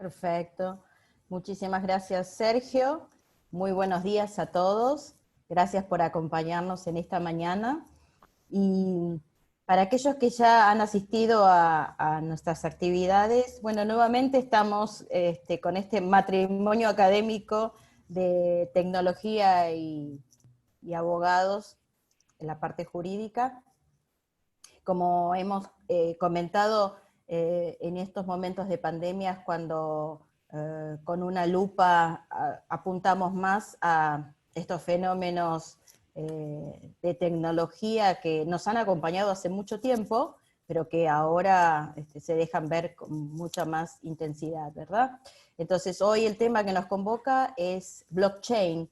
Perfecto. Muchísimas gracias, Sergio. Muy buenos días a todos. Gracias por acompañarnos en esta mañana. Y para aquellos que ya han asistido a nuestras actividades, bueno, nuevamente estamos con este matrimonio académico de tecnología y abogados en la parte jurídica. Como hemos comentado, en estos momentos de pandemia es cuando con una lupa apuntamos más a estos fenómenos de tecnología que nos han acompañado hace mucho tiempo, pero que ahora se dejan ver con mucha más intensidad, ¿verdad? Entonces hoy el tema que nos convoca es blockchain.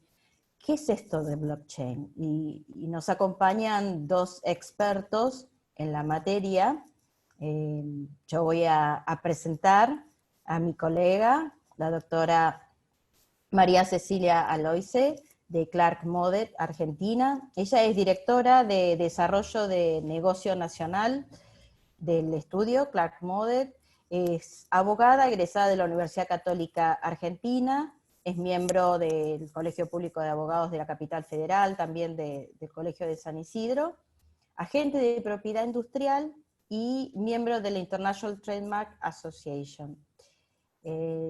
¿Qué es esto de blockchain? Y nos acompañan dos expertos en la materia. Yo voy a presentar a mi colega, la doctora María Cecilia Aloise, de Clark Modet, Argentina. Ella es directora de Desarrollo de Negocio Nacional del estudio Clark Modet, es abogada egresada de la Universidad Católica Argentina, es miembro del Colegio Público de Abogados de la Capital Federal, también del Colegio de San Isidro, agente de propiedad industrial y miembro de la International Trademark Association.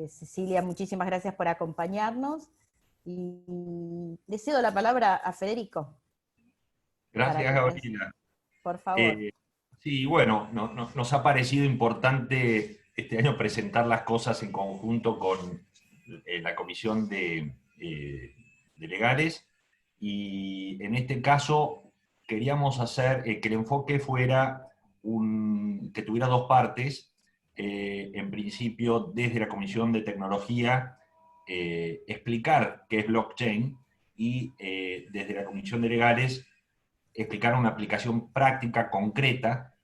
Cecilia, muchísimas gracias por acompañarnos y le cedo la palabra a Federico. Gracias, Gabriela. Por favor. Sí, bueno, nos ha parecido importante este año presentar las cosas en conjunto con la Comisión de Legales, y en este caso queríamos hacer que el enfoque fuera que tuviera dos partes. En principio, desde la Comisión de Tecnología, explicar qué es blockchain, y desde la Comisión de Legales explicar una aplicación práctica concreta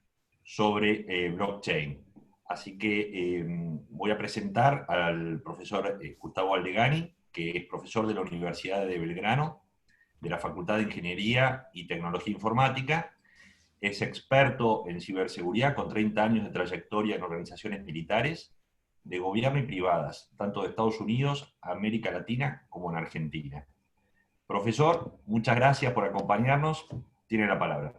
sobre blockchain. Así que voy a presentar al profesor Gustavo Aldegani, que es profesor de la Universidad de Belgrano, de la Facultad de Ingeniería y Tecnología Informática. Es experto en ciberseguridad con 30 años de trayectoria en organizaciones militares, de gobierno y privadas, tanto de Estados Unidos, América Latina, como en Argentina. Profesor, muchas gracias por acompañarnos. Tiene la palabra.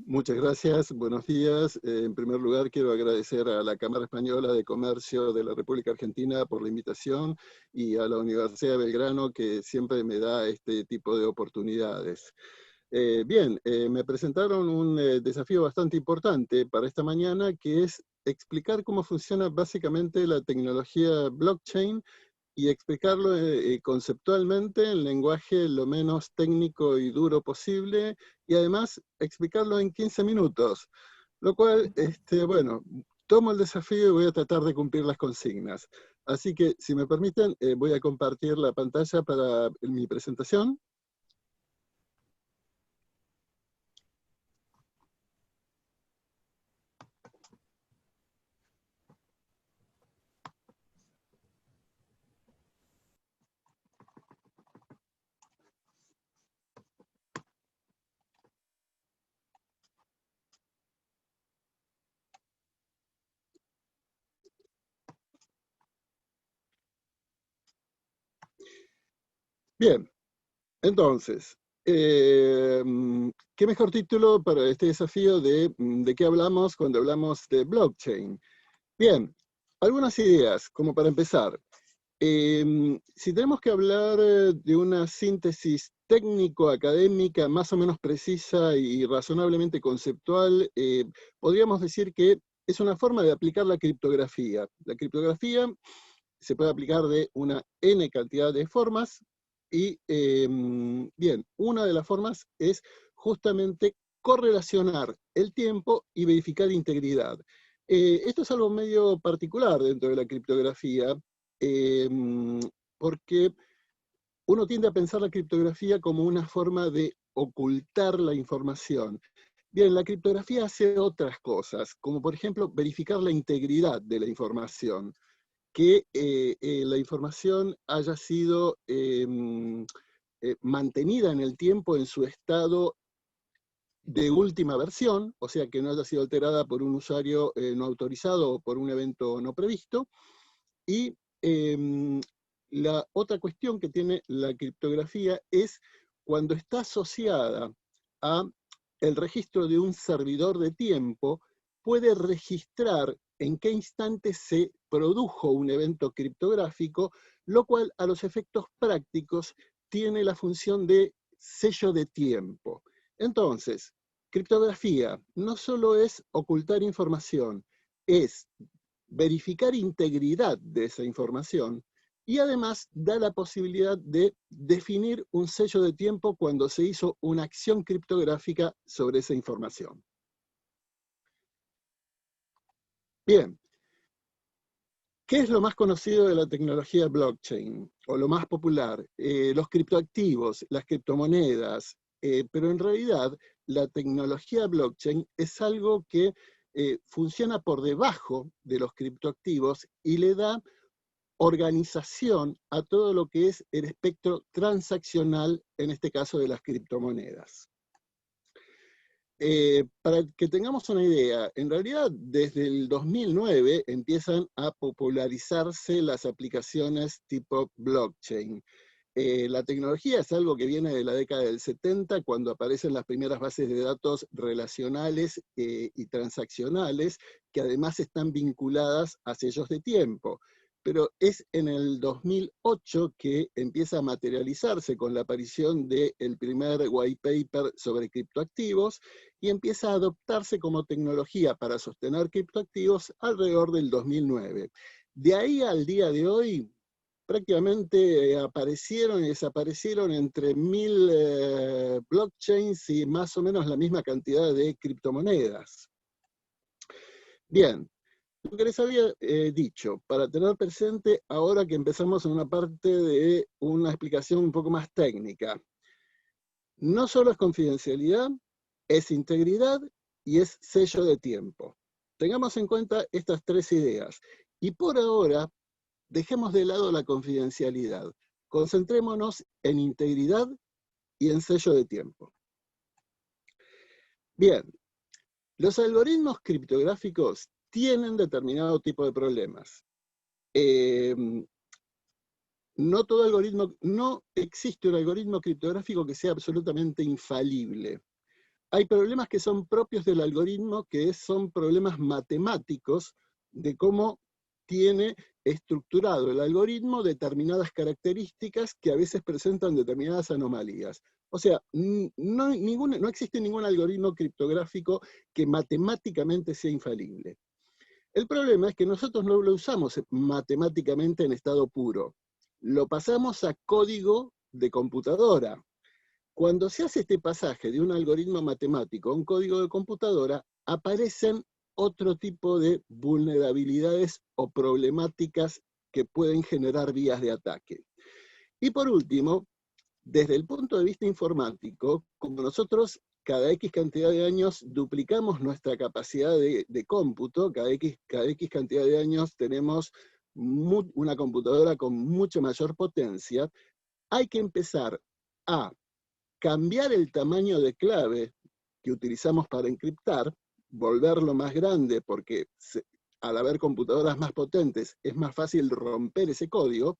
Muchas gracias, buenos días. En primer lugar, quiero agradecer a la Cámara Española de Comercio de la República Argentina por la invitación, y a la Universidad de Belgrano, que siempre me da este tipo de oportunidades. Me presentaron un desafío bastante importante para esta mañana, que es explicar cómo funciona básicamente la tecnología blockchain, y explicarlo conceptualmente en lenguaje lo menos técnico y duro posible, y además explicarlo en 15 minutos, lo cual, bueno, tomo el desafío y voy a tratar de cumplir las consignas. Así que, si me permiten, voy a compartir la pantalla para mi presentación. Bien, entonces, ¿qué mejor título para este desafío de qué hablamos cuando hablamos de blockchain? Bien, algunas ideas, como para empezar. Si tenemos que hablar de una síntesis técnico-académica más o menos precisa y razonablemente conceptual, podríamos decir que es una forma de aplicar la criptografía. La criptografía se puede aplicar de una N cantidad de formas, y bien, una de las formas es justamente correlacionar el tiempo y verificar integridad. Esto es algo medio particular dentro de la criptografía, porque uno tiende a pensar la criptografía como una forma de ocultar la información. Bien, la criptografía hace otras cosas, como por ejemplo verificar la integridad de la información, que la información haya sido mantenida en el tiempo en su estado de última versión, o sea, que no haya sido alterada por un usuario no autorizado o por un evento no previsto, Y la otra cuestión que tiene la criptografía es cuando está asociada a el registro de un servidor de tiempo, puede registrar en qué instante se produjo un evento criptográfico, lo cual a los efectos prácticos tiene la función de sello de tiempo. Entonces, criptografía no solo es ocultar información, es verificar integridad de esa información y además da la posibilidad de definir un sello de tiempo cuando se hizo una acción criptográfica sobre esa información. Bien, ¿qué es lo más conocido de la tecnología blockchain? O lo más popular, los criptoactivos, las criptomonedas, pero en realidad la tecnología blockchain es algo que funciona por debajo de los criptoactivos y le da organización a todo lo que es el espectro transaccional, en este caso de las criptomonedas. Para que tengamos una idea, en realidad desde el 2009 empiezan a popularizarse las aplicaciones tipo blockchain. La tecnología es algo que viene de la década del 70, cuando aparecen las primeras bases de datos relacionales y transaccionales, que además están vinculadas a sellos de tiempo. Pero es en el 2008 que empieza a materializarse con la aparición del primer white paper sobre criptoactivos y empieza a adoptarse como tecnología para sostener criptoactivos alrededor del 2009. De ahí al día de hoy, prácticamente aparecieron y desaparecieron entre 1000 blockchains y más o menos la misma cantidad de criptomonedas. Bien, lo que les había dicho, para tener presente ahora que empezamos en una parte de una explicación un poco más técnica. No solo es confidencialidad, es integridad y es sello de tiempo. Tengamos en cuenta estas tres ideas. Y por ahora, dejemos de lado la confidencialidad. Concentrémonos en integridad y en sello de tiempo. Bien, los algoritmos criptográficos tienen determinado tipo de problemas. No existe un algoritmo criptográfico que sea absolutamente infalible. Hay problemas que son propios del algoritmo, que son problemas matemáticos de cómo tiene estructurado el algoritmo determinadas características que a veces presentan determinadas anomalías. O sea, no existe ningún algoritmo criptográfico que matemáticamente sea infalible. El problema es que nosotros no lo usamos matemáticamente en estado puro. Lo pasamos a código de computadora. Cuando se hace este pasaje de un algoritmo matemático a un código de computadora, aparecen otro tipo de vulnerabilidades o problemáticas que pueden generar vías de ataque. Y por último, desde el punto de vista informático, como nosotros cada X cantidad de años duplicamos nuestra capacidad de cómputo, cada X cantidad de años tenemos una computadora con mucho mayor potencia, hay que empezar a cambiar el tamaño de clave que utilizamos para encriptar, volverlo más grande porque al haber computadoras más potentes es más fácil romper ese código,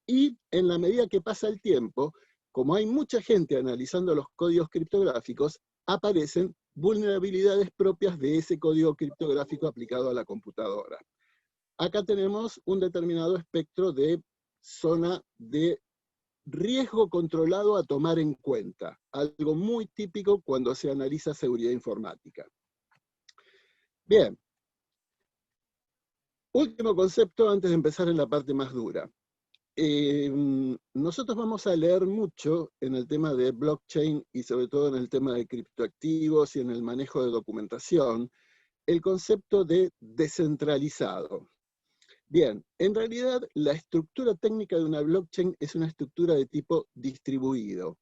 y en la medida que pasa el tiempo, como hay mucha gente analizando los códigos criptográficos, aparecen vulnerabilidades propias de ese código criptográfico aplicado a la computadora. Acá tenemos un determinado espectro de zona de riesgo controlado a tomar en cuenta, algo muy típico cuando se analiza seguridad informática. Bien. Último concepto antes de empezar en la parte más dura. Nosotros vamos a leer mucho en el tema de blockchain y sobre todo en el tema de criptoactivos y en el manejo de documentación, el concepto de descentralizado. Bien, en realidad la estructura técnica de una blockchain es una estructura de tipo distribuido.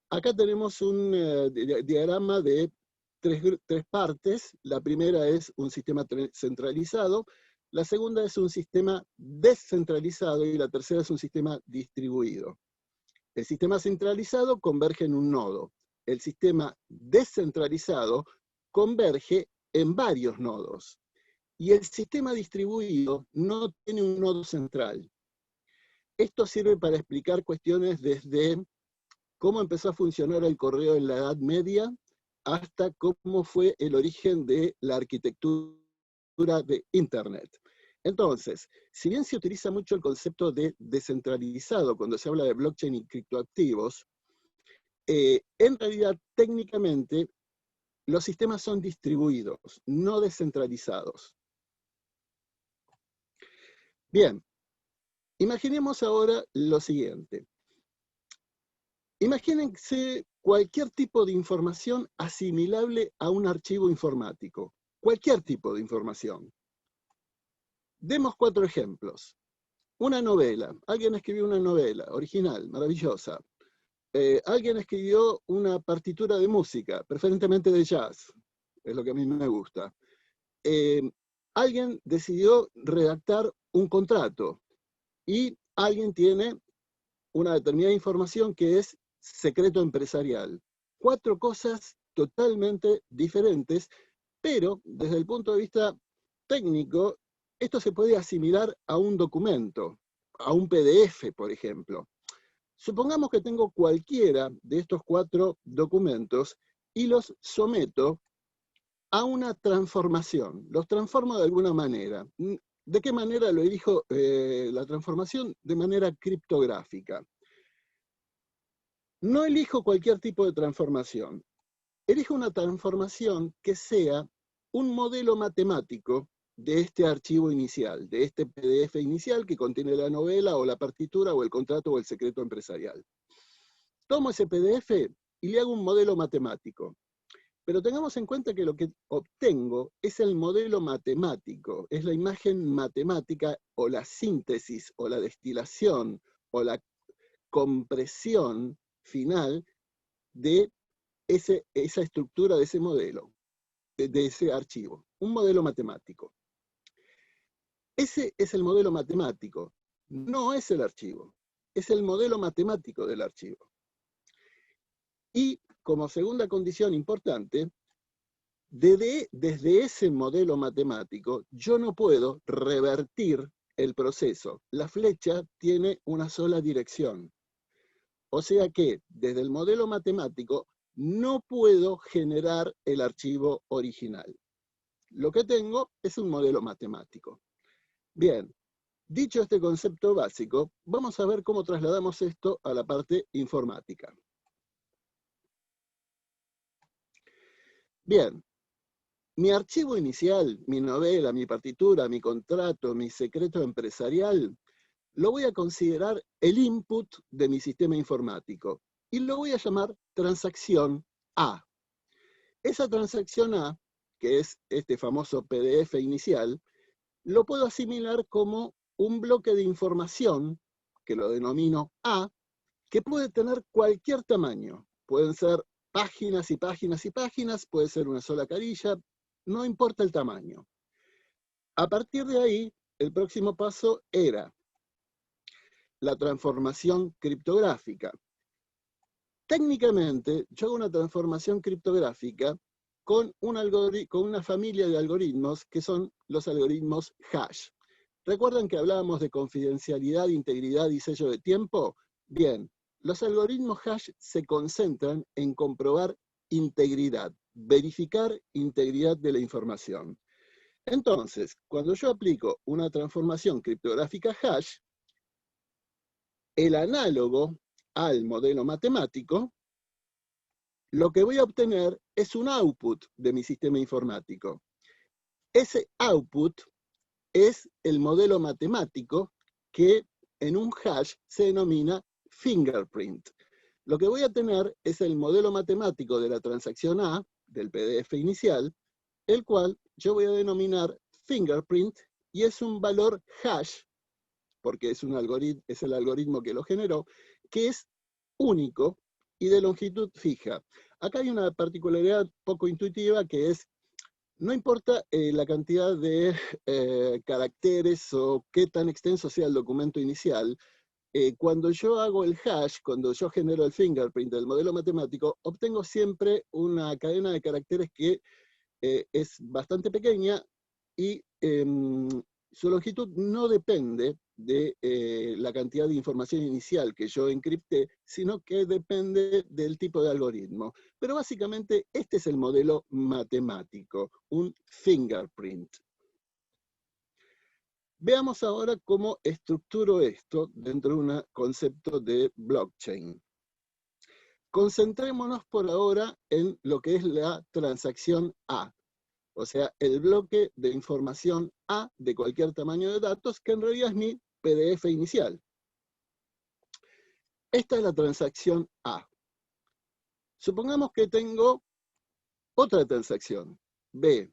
Acá tenemos un diagrama de tres partes. La primera es un sistema centralizado, la segunda es un sistema descentralizado y la tercera es un sistema distribuido. El sistema centralizado converge en un nodo. El sistema descentralizado converge en varios nodos. y el sistema distribuido no tiene un nodo central. Esto sirve para explicar cuestiones desde cómo empezó a funcionar el correo en la Edad Media hasta cómo fue el origen de la arquitectura de Internet. Entonces, si bien se utiliza mucho el concepto de descentralizado cuando se habla de blockchain y criptoactivos, en realidad, técnicamente, los sistemas son distribuidos, no descentralizados. Bien, imaginemos ahora lo siguiente. Imagínense cualquier tipo de información asimilable a un archivo informático. Cualquier tipo de información. Demos 4 ejemplos. Una novela. Alguien escribió una novela original, maravillosa. Alguien escribió una partitura de música, preferentemente de jazz. Es lo que a mí me gusta. Alguien decidió redactar un contrato y alguien tiene una determinada información que es secreto empresarial. 4 cosas totalmente diferentes, pero desde el punto de vista técnico, esto se puede asimilar a un documento, a un PDF, por ejemplo. Supongamos que tengo cualquiera de estos 4 documentos y los someto a una transformación. Los transformo de alguna manera. ¿De qué manera lo elijo la transformación? De manera criptográfica. No elijo cualquier tipo de transformación. Elijo una transformación que sea un modelo matemático de este archivo inicial, de este PDF inicial que contiene la novela o la partitura o el contrato o el secreto empresarial. Tomo ese PDF y le hago un modelo matemático. Pero tengamos en cuenta que lo que obtengo es el modelo matemático, es la imagen matemática o la síntesis o la destilación o la compresión final de esa estructura de ese modelo, de ese archivo, un modelo matemático. Ese es el modelo matemático, no es el archivo, es el modelo matemático del archivo. Y como segunda condición importante, desde ese modelo matemático yo no puedo revertir el proceso. La flecha tiene una sola dirección. O sea que desde el modelo matemático no puedo generar el archivo original. Lo que tengo es un modelo matemático. Bien, dicho este concepto básico, vamos a ver cómo trasladamos esto a la parte informática. Bien, mi archivo inicial, mi novela, mi partitura, mi contrato, mi secreto empresarial, lo voy a considerar el input de mi sistema informático y lo voy a llamar transacción A. Esa transacción A, que es este famoso PDF inicial, lo puedo asimilar como un bloque de información, que lo denomino A, que puede tener cualquier tamaño. Pueden ser páginas y páginas y páginas, puede ser una sola carilla, no importa el tamaño. A partir de ahí, el próximo paso era la transformación criptográfica. Técnicamente, yo hago una transformación criptográfica con una familia de algoritmos que son los algoritmos hash. ¿Recuerdan que hablábamos de confidencialidad, integridad y sello de tiempo? Bien, los algoritmos hash se concentran en comprobar integridad, verificar integridad de la información. Entonces, cuando yo aplico una transformación criptográfica hash, el análogo al modelo matemático, lo que voy a obtener es un output de mi sistema informático. Ese output es el modelo matemático que en un hash se denomina fingerprint. Lo que voy a tener es el modelo matemático de la transacción A, del PDF inicial, el cual yo voy a denominar fingerprint, y es un valor hash, porque es el algoritmo que lo generó, que es único y de longitud fija. Acá hay una particularidad poco intuitiva que es, no importa la cantidad de caracteres o qué tan extenso sea el documento inicial, cuando yo hago el hash, cuando yo genero el fingerprint del modelo matemático, obtengo siempre una cadena de caracteres que es bastante pequeña, y su longitud no depende de la cantidad de información inicial que yo encripté, sino que depende del tipo de algoritmo. Pero básicamente este es el modelo matemático, un fingerprint. Veamos ahora cómo estructuro esto dentro de un concepto de blockchain. Concentrémonos por ahora en lo que es la transacción A, o sea, el bloque de información A de cualquier tamaño de datos, que en realidad es mi PDF inicial. Esta es la transacción A. Supongamos que tengo otra transacción, B,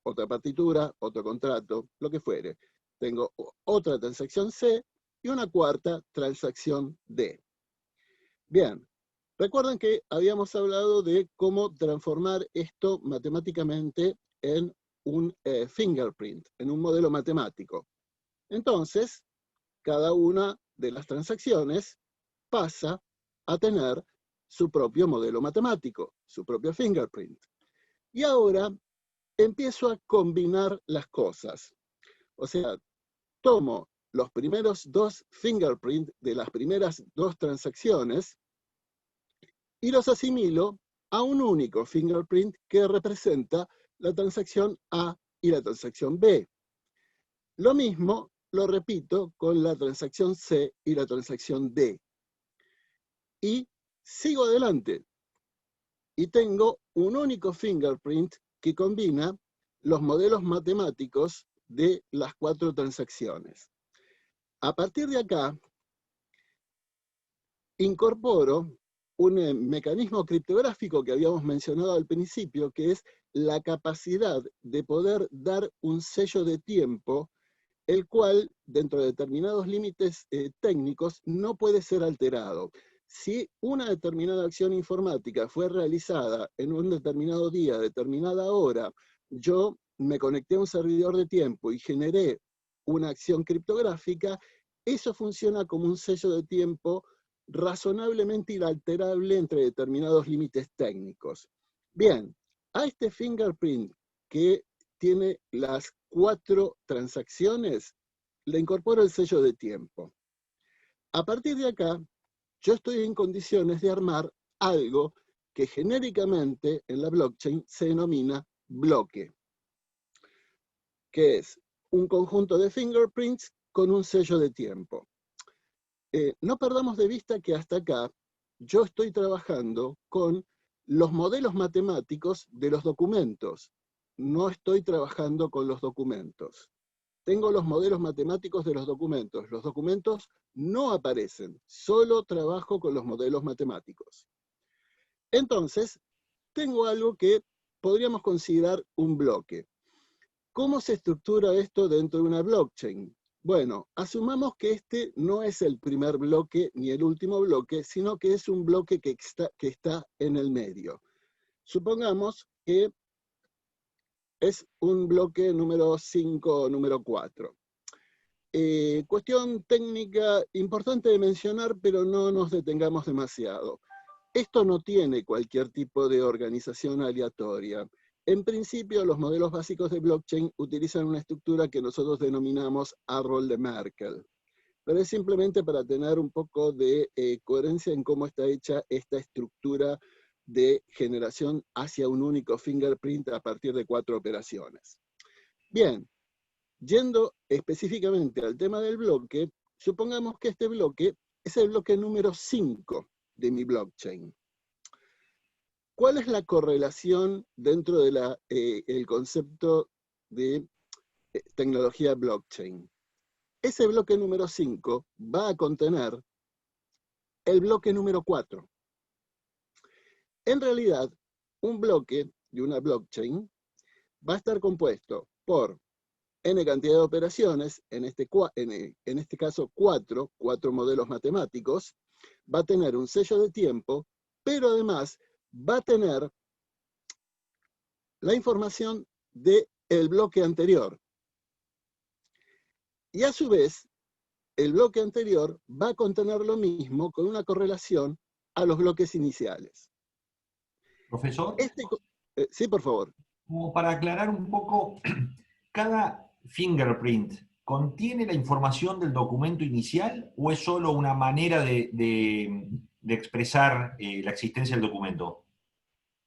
otra partitura, otro contrato, lo que fuere. Tengo otra transacción C y una cuarta transacción D. Bien, recuerden que habíamos hablado de cómo transformar esto matemáticamente en un fingerprint, en un modelo matemático. Entonces, cada una de las transacciones pasa a tener su propio modelo matemático, su propio fingerprint. Y ahora empiezo a combinar las cosas. O sea, tomo los primeros dos fingerprints de las primeras dos transacciones y los asimilo a un único fingerprint que representa la transacción A y la transacción B. Lo mismo lo repito con la transacción C y la transacción D. Y sigo adelante. Y tengo un único fingerprint que combina los modelos matemáticos de las cuatro transacciones. A partir de acá, incorporo un mecanismo criptográfico que habíamos mencionado al principio, que es la capacidad de poder dar un sello de tiempo, el cual, dentro de determinados límites técnicos, no puede ser alterado. Si una determinada acción informática fue realizada en un determinado día, determinada hora, yo me conecté a un servidor de tiempo y generé una acción criptográfica, eso funciona como un sello de tiempo razonablemente inalterable entre determinados límites técnicos. Bien, a este fingerprint que tiene las cuatro transacciones, le incorporo el sello de tiempo. A partir de acá, yo estoy en condiciones de armar algo que genéricamente en la blockchain se denomina bloque, que es un conjunto de fingerprints con un sello de tiempo. No perdamos de vista que hasta acá yo estoy trabajando con los modelos matemáticos de los documentos. No estoy trabajando con los documentos. Tengo los modelos matemáticos de los documentos. Los documentos no aparecen, solo trabajo con los modelos matemáticos. Entonces, tengo algo que podríamos considerar un bloque. ¿Cómo se estructura esto dentro de una blockchain? Bueno, asumamos que este no es el primer bloque ni el último bloque, sino que es un bloque que está en el medio. Supongamos que es un bloque número 5 o número 4. Cuestión técnica importante de mencionar, pero no nos detengamos demasiado. Esto no tiene cualquier tipo de organización aleatoria. En principio, los modelos básicos de blockchain utilizan una estructura que nosotros denominamos árbol de Merkle. Pero es simplemente para tener un poco de coherencia en cómo está hecha esta estructura de generación hacia un único fingerprint a partir de 4 operaciones. Bien, yendo específicamente al tema del bloque, supongamos que este bloque es el bloque número 5 de mi blockchain. ¿Cuál es la correlación dentro de el concepto de tecnología blockchain? Ese bloque número 5 va a contener el bloque número 4. En realidad, un bloque de una blockchain va a estar compuesto por n cantidad de operaciones, en este caso 4 modelos matemáticos, va a tener un sello de tiempo, pero además va a tener la información del bloque anterior. Y a su vez, el bloque anterior va a contener lo mismo con una correlación a los bloques iniciales. Profesor. Sí, por favor. Como para aclarar un poco ¿cada fingerprint contiene la información del documento inicial o es solo una manera de expresar la existencia del documento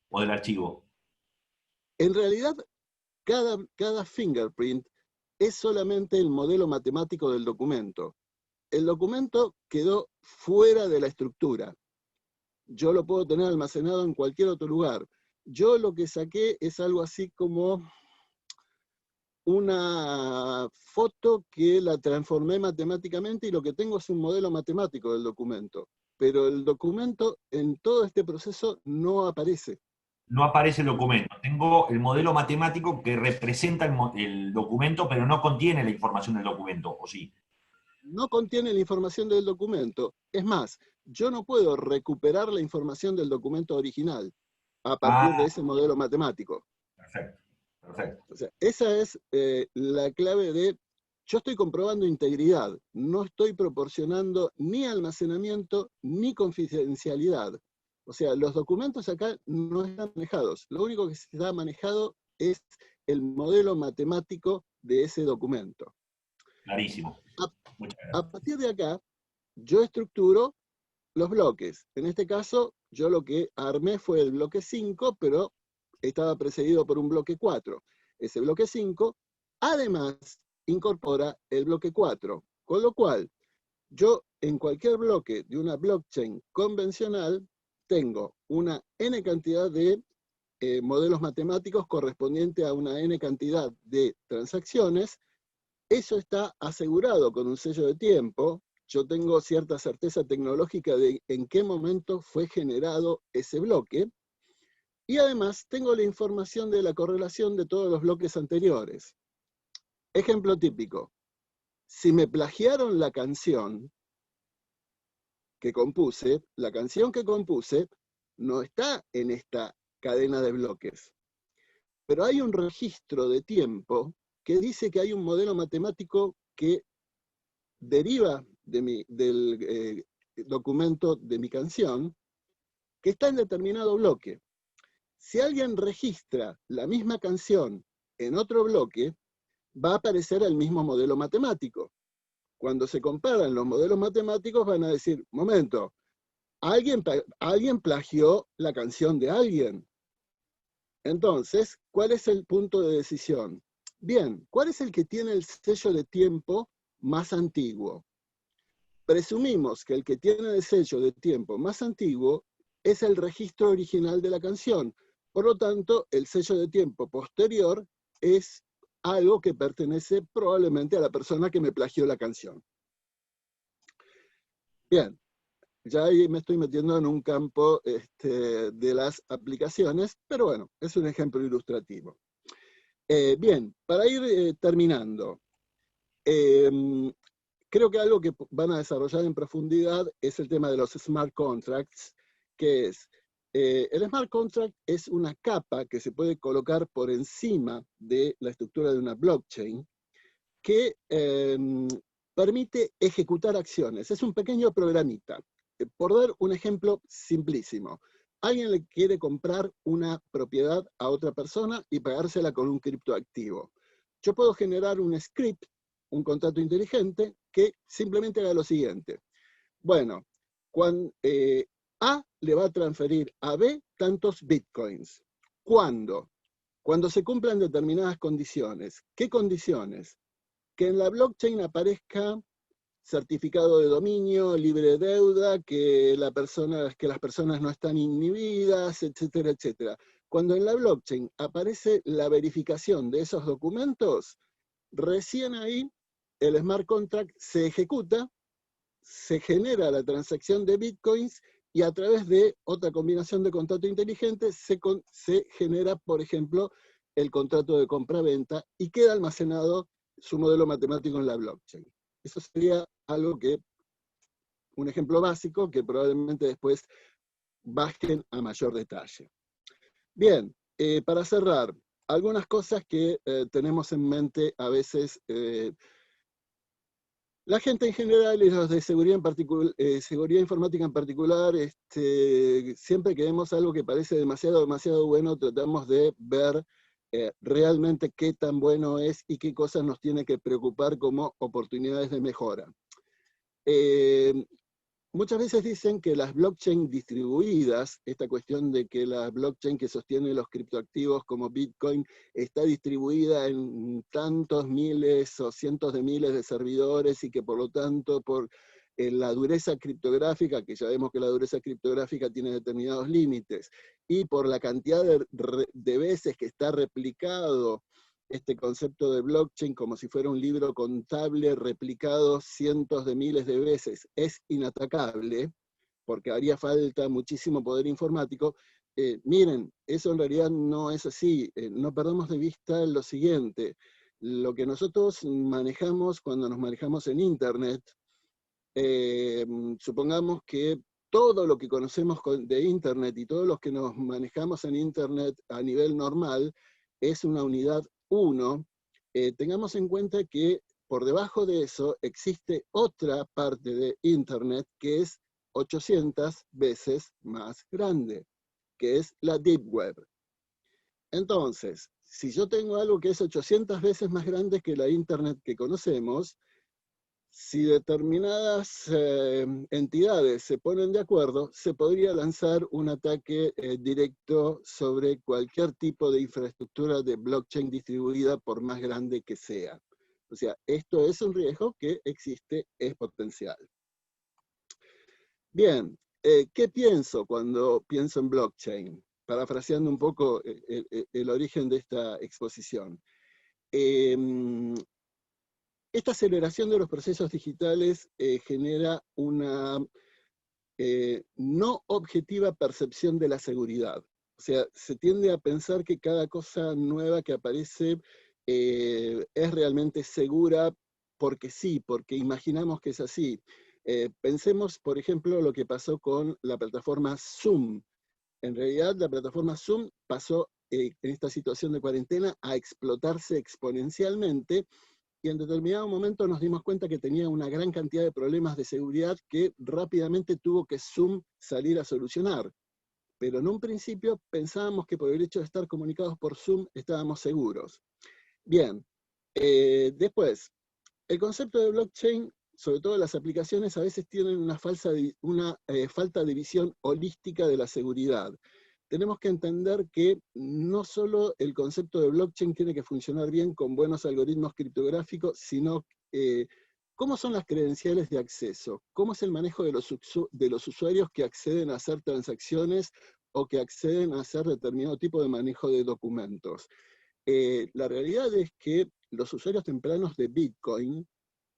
o del archivo? En realidad, cada fingerprint es solamente el modelo matemático del documento. El documento quedó fuera de la estructura. Yo lo puedo tener almacenado en cualquier otro lugar. Yo lo que saqué es algo así como una foto que la transformé matemáticamente y lo que tengo es un modelo matemático del documento. Pero el documento en todo este proceso no aparece. No aparece el documento. Tengo el modelo matemático que representa el documento, pero no contiene la información del documento, ¿o sí? No contiene la información del documento. Es más, yo no puedo recuperar la información del documento original a partir de Ah, ese modelo matemático. perfecto, perfecto. O sea, esa es la clave de, yo estoy comprobando integridad, no estoy proporcionando ni almacenamiento ni confidencialidad. O sea, los documentos acá no están manejados. Lo único que está manejado es el modelo matemático de ese documento. Clarísimo. Muchas gracias. A partir de acá, yo estructuro los bloques. En este caso, yo lo que armé fue el bloque 5, pero estaba precedido por un bloque 4. Ese bloque 5, además, incorpora el bloque 4. Con lo cual, yo en cualquier bloque de una blockchain convencional, tengo una n cantidad de modelos matemáticos correspondiente a una n cantidad de transacciones. Eso está asegurado con un sello de tiempo. Yo tengo cierta certeza tecnológica de en qué momento fue generado ese bloque. Y además tengo la información de la correlación de todos los bloques anteriores. Ejemplo típico. Si me plagiaron la canción que compuse, la canción que compuse no está en esta cadena de bloques. Pero hay un registro de tiempo que dice que hay un modelo matemático que deriva del documento de mi canción, que está en determinado bloque. Si alguien registra la misma canción en otro bloque, va a aparecer el mismo modelo matemático. Cuando se comparan los modelos matemáticos van a decir, momento, alguien plagió la canción de alguien. Entonces, ¿cuál es el punto de decisión? Bien, ¿cuál es el que tiene el sello de tiempo más antiguo? Presumimos que el que tiene el sello de tiempo más antiguo es el registro original de la canción. Por lo tanto, el sello de tiempo posterior es algo que pertenece probablemente a la persona que me plagió la canción. Bien, ya ahí me estoy metiendo en un campo de las aplicaciones, pero bueno, es un ejemplo ilustrativo. Bien, para ir terminando, creo que algo que van a desarrollar en profundidad es el tema de los smart contracts, que es, el smart contract es una capa que se puede colocar por encima de la estructura de una blockchain que permite ejecutar acciones. Es un pequeño programita. Por dar un ejemplo simplísimo, alguien le quiere comprar una propiedad a otra persona y pagársela con un criptoactivo. Yo puedo generar un script, un contrato inteligente, que simplemente haga lo siguiente. Bueno, cuando A le va a transferir a B tantos bitcoins. ¿Cuándo? Cuando se cumplan determinadas condiciones. ¿Qué condiciones? Que en la blockchain aparezca certificado de dominio, libre deuda, que las personas no están inhibidas, etcétera, etcétera. Cuando en la blockchain aparece la verificación de esos documentos, recién ahí el smart contract se ejecuta, se genera la transacción de bitcoins y a través de otra combinación de contrato inteligente se genera, por ejemplo, el contrato de compra-venta y queda almacenado su modelo matemático en la blockchain. Eso sería algo un ejemplo básico que probablemente después bajen a mayor detalle. Bien, para cerrar, algunas cosas que tenemos en mente a veces la gente en general y los de seguridad, seguridad informática en particular, siempre que vemos algo que parece demasiado bueno, tratamos de ver realmente qué tan bueno es y qué cosas nos tiene que preocupar como oportunidades de mejora. Muchas veces dicen que las blockchain distribuidas, esta cuestión de que la blockchain que sostiene los criptoactivos como Bitcoin está distribuida en tantos miles o cientos de miles de servidores y que por lo tanto por la dureza criptográfica, que ya vemos que la dureza criptográfica tiene determinados límites, y por la cantidad de veces que está replicado este concepto de blockchain como si fuera un libro contable replicado cientos de miles de veces, es inatacable, porque haría falta muchísimo poder informático. Miren, eso en realidad no es así. No perdamos de vista lo siguiente. Lo que nosotros manejamos cuando nos manejamos en Internet, supongamos que todo lo que conocemos de Internet y todos los que nos manejamos en Internet a nivel normal es una unidad 1, tengamos en cuenta que por debajo de eso existe otra parte de Internet que es 800 veces más grande, que es la Deep Web. Entonces, si yo tengo algo que es 800 veces más grande que la Internet que conocemos, si determinadas entidades se ponen de acuerdo, se podría lanzar un ataque directo sobre cualquier tipo de infraestructura de blockchain distribuida por más grande que sea. O sea, esto es un riesgo que existe, es potencial. Bien, ¿qué pienso cuando pienso en blockchain? Parafraseando un poco el origen de esta exposición. Esta aceleración de los procesos digitales genera una no objetiva percepción de la seguridad. O sea, se tiende a pensar que cada cosa nueva que aparece es realmente segura porque sí, porque imaginamos que es así. Pensemos, por ejemplo, lo que pasó con la plataforma Zoom. En realidad, la plataforma Zoom pasó en esta situación de cuarentena a explotarse exponencialmente, y en determinado momento nos dimos cuenta que tenía una gran cantidad de problemas de seguridad que rápidamente tuvo que Zoom salir a solucionar. Pero en un principio pensábamos que por el hecho de estar comunicados por Zoom estábamos seguros. Bien, después, el concepto de blockchain, sobre todo las aplicaciones, a veces tienen una falta de visión holística de la seguridad. Tenemos que entender que no solo el concepto de blockchain tiene que funcionar bien con buenos algoritmos criptográficos, sino cómo son las credenciales de acceso, cómo es el manejo de los usuarios que acceden a hacer transacciones o que acceden a hacer determinado tipo de manejo de documentos. La realidad es que los usuarios tempranos de Bitcoin,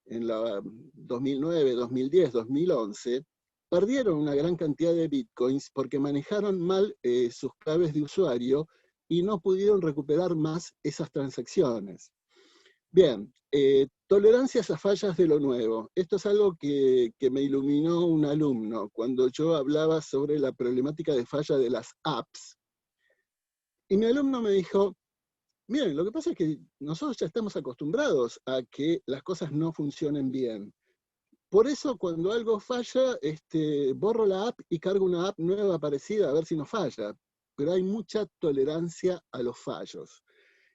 en la 2009, 2010, 2011, perdieron una gran cantidad de bitcoins porque manejaron mal sus claves de usuario y no pudieron recuperar más esas transacciones. Bien, tolerancias a fallas de lo nuevo. Esto es algo que me iluminó un alumno cuando yo hablaba sobre la problemática de falla de las apps. Y mi alumno me dijo, miren, lo que pasa es que nosotros ya estamos acostumbrados a que las cosas no funcionen bien. Por eso cuando algo falla, borro la app y cargo una app nueva parecida a ver si no falla. Pero hay mucha tolerancia a los fallos.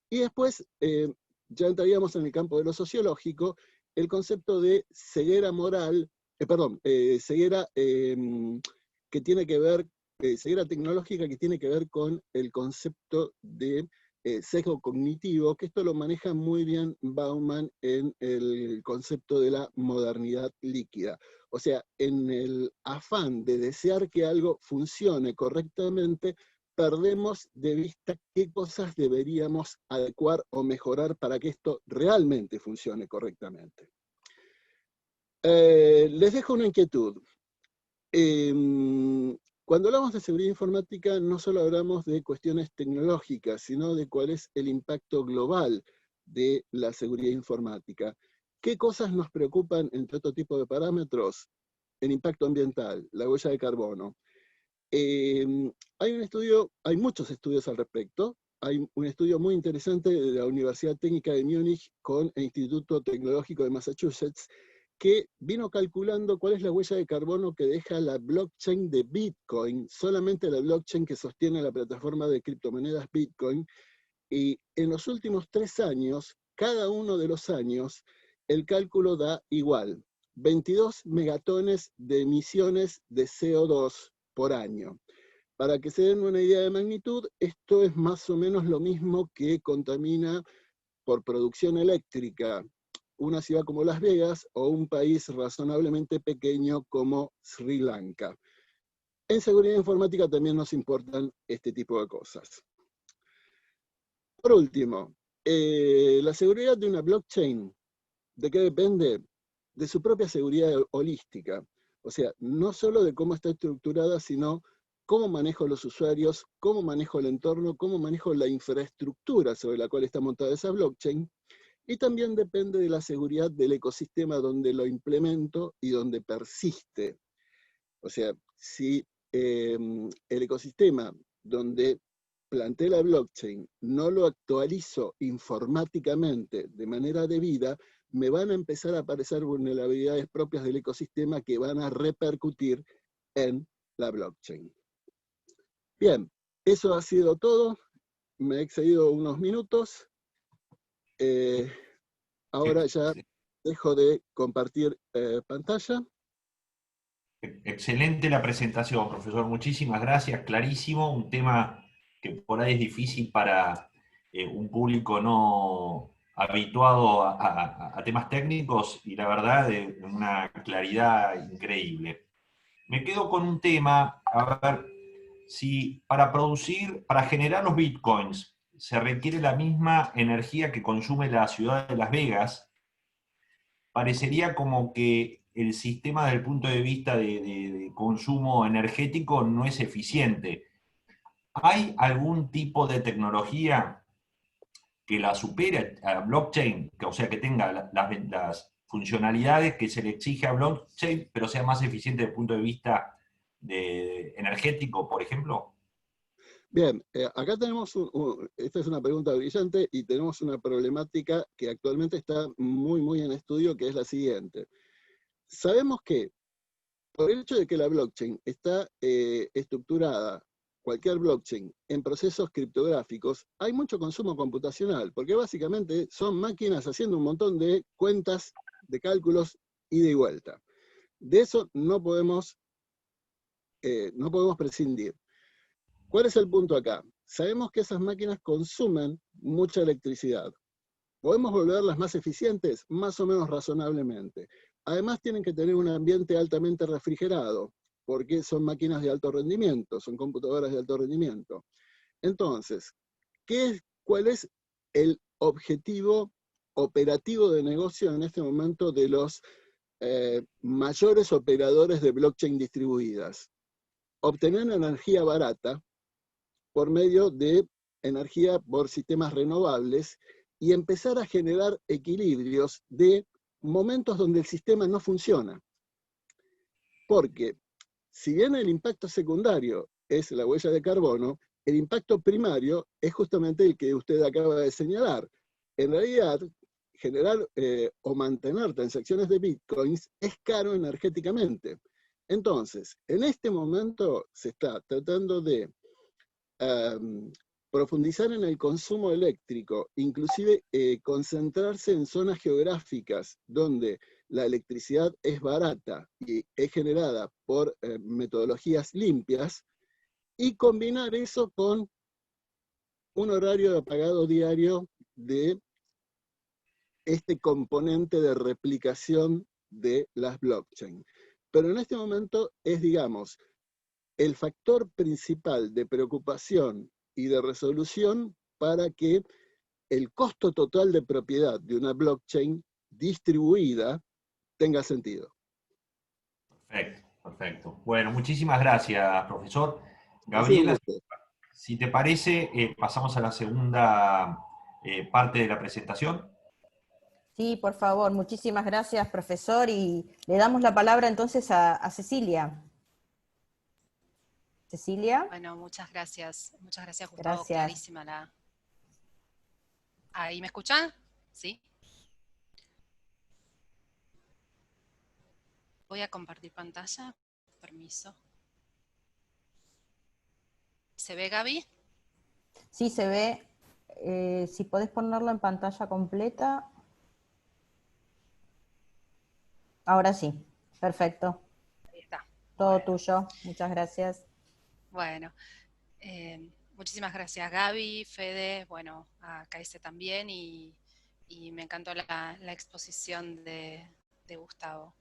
Y después, ya entraríamos en el campo de lo sociológico, el concepto de ceguera moral, ceguera que tiene que ver, ceguera tecnológica que tiene que ver con el concepto de sesgo cognitivo, que esto lo maneja muy bien Bauman en el concepto de la modernidad líquida. O sea, en el afán de desear que algo funcione correctamente, perdemos de vista qué cosas deberíamos adecuar o mejorar para que esto realmente funcione correctamente. Les dejo una inquietud. Cuando hablamos de seguridad informática, no solo hablamos de cuestiones tecnológicas, sino de cuál es el impacto global de la seguridad informática. ¿Qué cosas nos preocupan entre otro tipo de parámetros? El impacto ambiental, la huella de carbono. Hay muchos estudios al respecto. Hay un estudio muy interesante de la Universidad Técnica de Múnich con el Instituto Tecnológico de Massachusetts, que vino calculando cuál es la huella de carbono que deja la blockchain de Bitcoin, solamente la blockchain que sostiene la plataforma de criptomonedas Bitcoin, Y en los últimos 3 años, cada uno de los años, el cálculo da igual, 22 megatones de emisiones de CO2 por año. Para que se den una idea de magnitud, esto es más o menos lo mismo que contamina por producción eléctrica una ciudad como Las Vegas o un país razonablemente pequeño como Sri Lanka. En seguridad informática también nos importan este tipo de cosas. Por último, la seguridad de una blockchain, ¿de qué depende? De su propia seguridad holística. O sea, no solo de cómo está estructurada, sino cómo manejo los usuarios, cómo manejo el entorno, cómo manejo la infraestructura sobre la cual está montada esa blockchain, y también depende de la seguridad del ecosistema donde lo implemento y donde persiste. O sea, si el ecosistema donde planteé la blockchain no lo actualizo informáticamente de manera debida, me van a empezar a aparecer vulnerabilidades propias del ecosistema que van a repercutir en la blockchain. Bien, eso ha sido todo. Me he excedido unos minutos. Ahora ya dejo de compartir pantalla. Excelente la presentación, profesor. Muchísimas gracias. Clarísimo. Un tema que por ahí es difícil para un público no habituado a temas técnicos y la verdad de una claridad increíble. Me quedo con un tema, a ver, si para generar los bitcoins se requiere la misma energía que consume la ciudad de Las Vegas, parecería como que el sistema desde el punto de vista de consumo energético no es eficiente. ¿Hay algún tipo de tecnología que la supere a blockchain, o sea, que tenga las funcionalidades que se le exige a blockchain, pero sea más eficiente desde el punto de vista energético, por ejemplo? Bien, acá tenemos, esta es una pregunta brillante y tenemos una problemática que actualmente está muy en estudio, que es la siguiente. Sabemos que por el hecho de que la blockchain está estructurada, cualquier blockchain, en procesos criptográficos, hay mucho consumo computacional, porque básicamente son máquinas haciendo un montón de cuentas, de cálculos, ida y vuelta. De eso no podemos prescindir. ¿Cuál es el punto acá? Sabemos que esas máquinas consumen mucha electricidad. ¿Podemos volverlas más eficientes? Más o menos razonablemente. Además tienen que tener un ambiente altamente refrigerado, porque son máquinas de alto rendimiento, son computadoras de alto rendimiento. Entonces, ¿cuál es el objetivo operativo de negocio en este momento de los mayores operadores de blockchain distribuidas? Obtener energía barata por medio de energía por sistemas renovables y empezar a generar equilibrios de momentos donde el sistema no funciona. Porque si bien el impacto secundario es la huella de carbono, el impacto primario es justamente el que usted acaba de señalar. En realidad, generar o mantener transacciones de bitcoins es caro energéticamente. Entonces, en este momento se está tratando de profundizar en el consumo eléctrico, inclusive concentrarse en zonas geográficas donde la electricidad es barata y es generada por metodologías limpias, y combinar eso con un horario de apagado diario de este componente de replicación de las blockchain. Pero en este momento es, digamos, el factor principal de preocupación y de resolución para que el costo total de propiedad de una blockchain distribuida tenga sentido. Perfecto, perfecto. Bueno, muchísimas gracias, profesor. Ha sido un Gabriela, gusto. si te parece, pasamos a la segunda parte de la presentación. Sí, por favor, muchísimas gracias, profesor, y le damos la palabra entonces a Cecilia. Cecilia. Bueno, muchas gracias. Muchas gracias, Gustavo. Gracias. Clarísima la... ¿Ahí me escuchan? ¿Sí? Voy a compartir pantalla. Permiso. ¿Se ve, Gaby? Sí, se ve. si podés ponerlo en pantalla completa. Ahora sí, perfecto. Ahí está. Todo Bueno, tuyo, muchas gracias. bueno. Muchísimas gracias Gaby, Fede, bueno, a Kaise también y me encantó la exposición de Gustavo.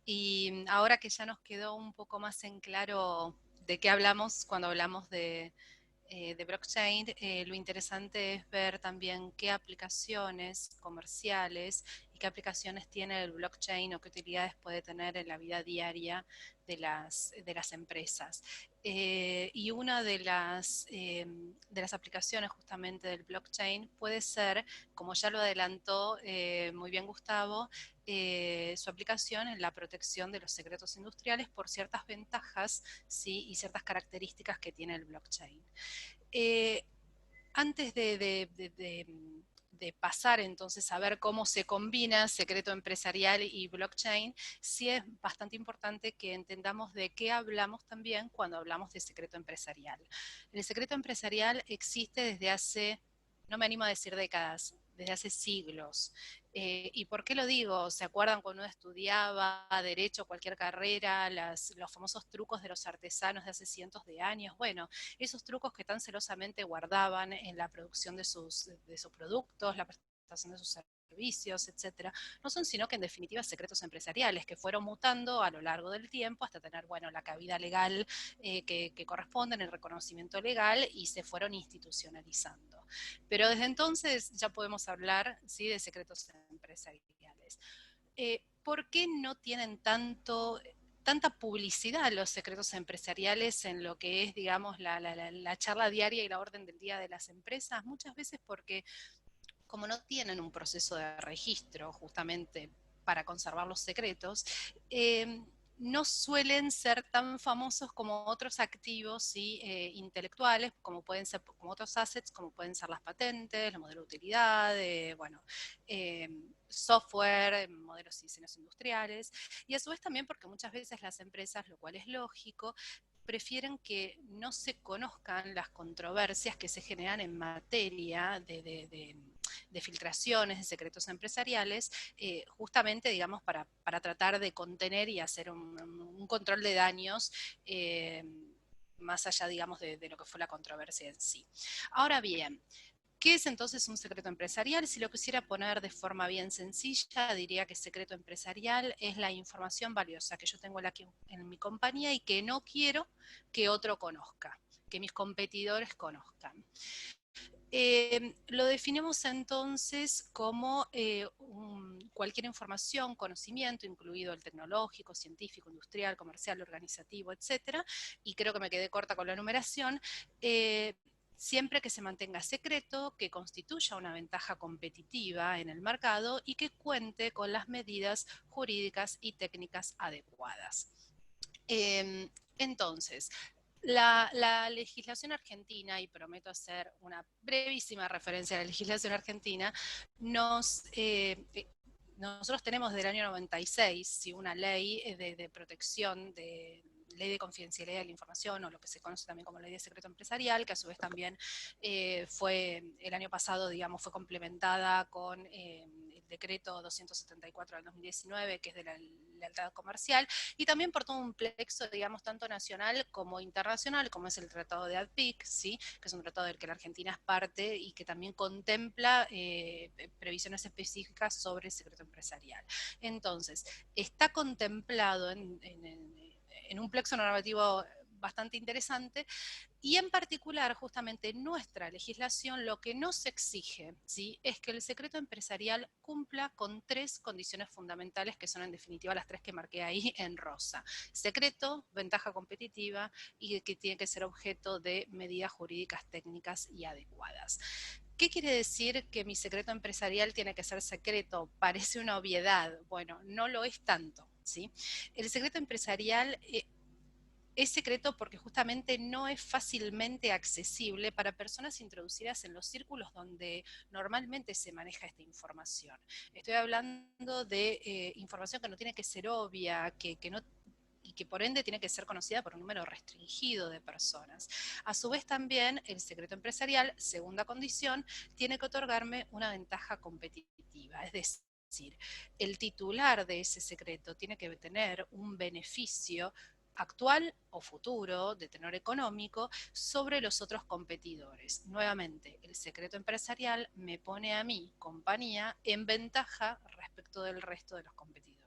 Y ahora que ya nos quedó un poco más en claro de qué hablamos cuando hablamos de blockchain, lo interesante es ver también qué aplicaciones comerciales y qué aplicaciones tiene el blockchain o qué utilidades puede tener en la vida diaria de las empresas. Y una de las aplicaciones justamente del blockchain puede ser, como ya lo adelantó muy bien Gustavo, su aplicación en la protección de los secretos industriales por ciertas ventajas, ¿sí? Y ciertas características que tiene el blockchain. Eh, Antes de pasar entonces a ver cómo se combina secreto empresarial y blockchain, sí es bastante importante que entendamos de qué hablamos también cuando hablamos de secreto empresarial. El secreto empresarial existe desde hace, no me animo a decir décadas, desde hace siglos. ¿Y por qué lo digo? ¿Se acuerdan cuando uno estudiaba derecho, cualquier carrera, los famosos trucos de los artesanos de hace cientos de años? Bueno, esos trucos que tan celosamente guardaban en la producción de sus productos, la prestación de sus servicios, etcétera, no son sino que en definitiva secretos empresariales que fueron mutando a lo largo del tiempo hasta tener, bueno, la cabida legal que corresponde en el reconocimiento legal y se fueron institucionalizando. Pero desde entonces ya podemos hablar, ¿sí?, de secretos empresariales. ¿Por qué no tienen tanta publicidad los secretos empresariales en lo que es, digamos, la charla diaria y la orden del día de las empresas? Muchas veces porque como no tienen un proceso de registro justamente para conservar los secretos, no suelen ser tan famosos como otros activos, ¿sí?, intelectuales, como pueden ser, como otros assets, como pueden ser las patentes, los modelos de utilidad, bueno, software, modelos y diseños industriales, y a su vez también porque muchas veces las empresas, lo cual es lógico, prefieren que no se conozcan las controversias que se generan en materia de filtraciones, de secretos empresariales, justamente, digamos, para tratar de contener y hacer un control de daños más allá, digamos, de lo que fue la controversia en sí. Ahora bien, ¿qué es entonces un secreto empresarial? Si lo quisiera poner de forma bien sencilla, diría que secreto empresarial es la información valiosa que yo tengo aquí en mi compañía y que no quiero que otro conozca, que mis competidores conozcan. Lo definimos entonces como cualquier información, conocimiento, incluido el tecnológico, científico, industrial, comercial, organizativo, etcétera, y creo que me quedé corta con la numeración, siempre que se mantenga secreto, que constituya una ventaja competitiva en el mercado y que cuente con las medidas jurídicas y técnicas adecuadas. Entonces, la legislación argentina, y prometo hacer una brevísima referencia a la legislación argentina, nosotros tenemos del año 96 ¿sí?, una ley de protección de ley de confidencialidad de la información, o lo que se conoce también como ley de secreto empresarial, que a su vez también fue el año pasado, digamos, fue complementada con el decreto 274 del 2019, que es de la lealtad comercial, y también por todo un plexo, digamos, tanto nacional como internacional, como es el Tratado de ADPIC, ¿sí?, que es un tratado del que la Argentina es parte y que también contempla previsiones específicas sobre el secreto empresarial. Entonces, está contemplado en un plexo normativo bastante interesante, y en particular, justamente en nuestra legislación, lo que nos exige, ¿sí?, es que el secreto empresarial cumpla con 3 condiciones fundamentales, que son en definitiva las 3 que marqué ahí en rosa: secreto, ventaja competitiva, y que tiene que ser objeto de medidas jurídicas, técnicas y adecuadas. ¿Qué quiere decir que mi secreto empresarial tiene que ser secreto? Parece una obviedad. Bueno, no lo es tanto, ¿sí? El secreto empresarial es secreto porque justamente no es fácilmente accesible para personas introducidas en los círculos donde normalmente se maneja esta información. Estoy hablando de información que no tiene que ser obvia, que no que por ende tiene que ser conocida por un número restringido de personas. A su vez también el secreto empresarial, segunda condición, tiene que otorgarme una ventaja competitiva, es decir, el titular de ese secreto tiene que tener un beneficio actual o futuro de tenor económico sobre los otros competidores. Nuevamente, el secreto empresarial me pone a mi compañía en ventaja respecto del resto de los competidores.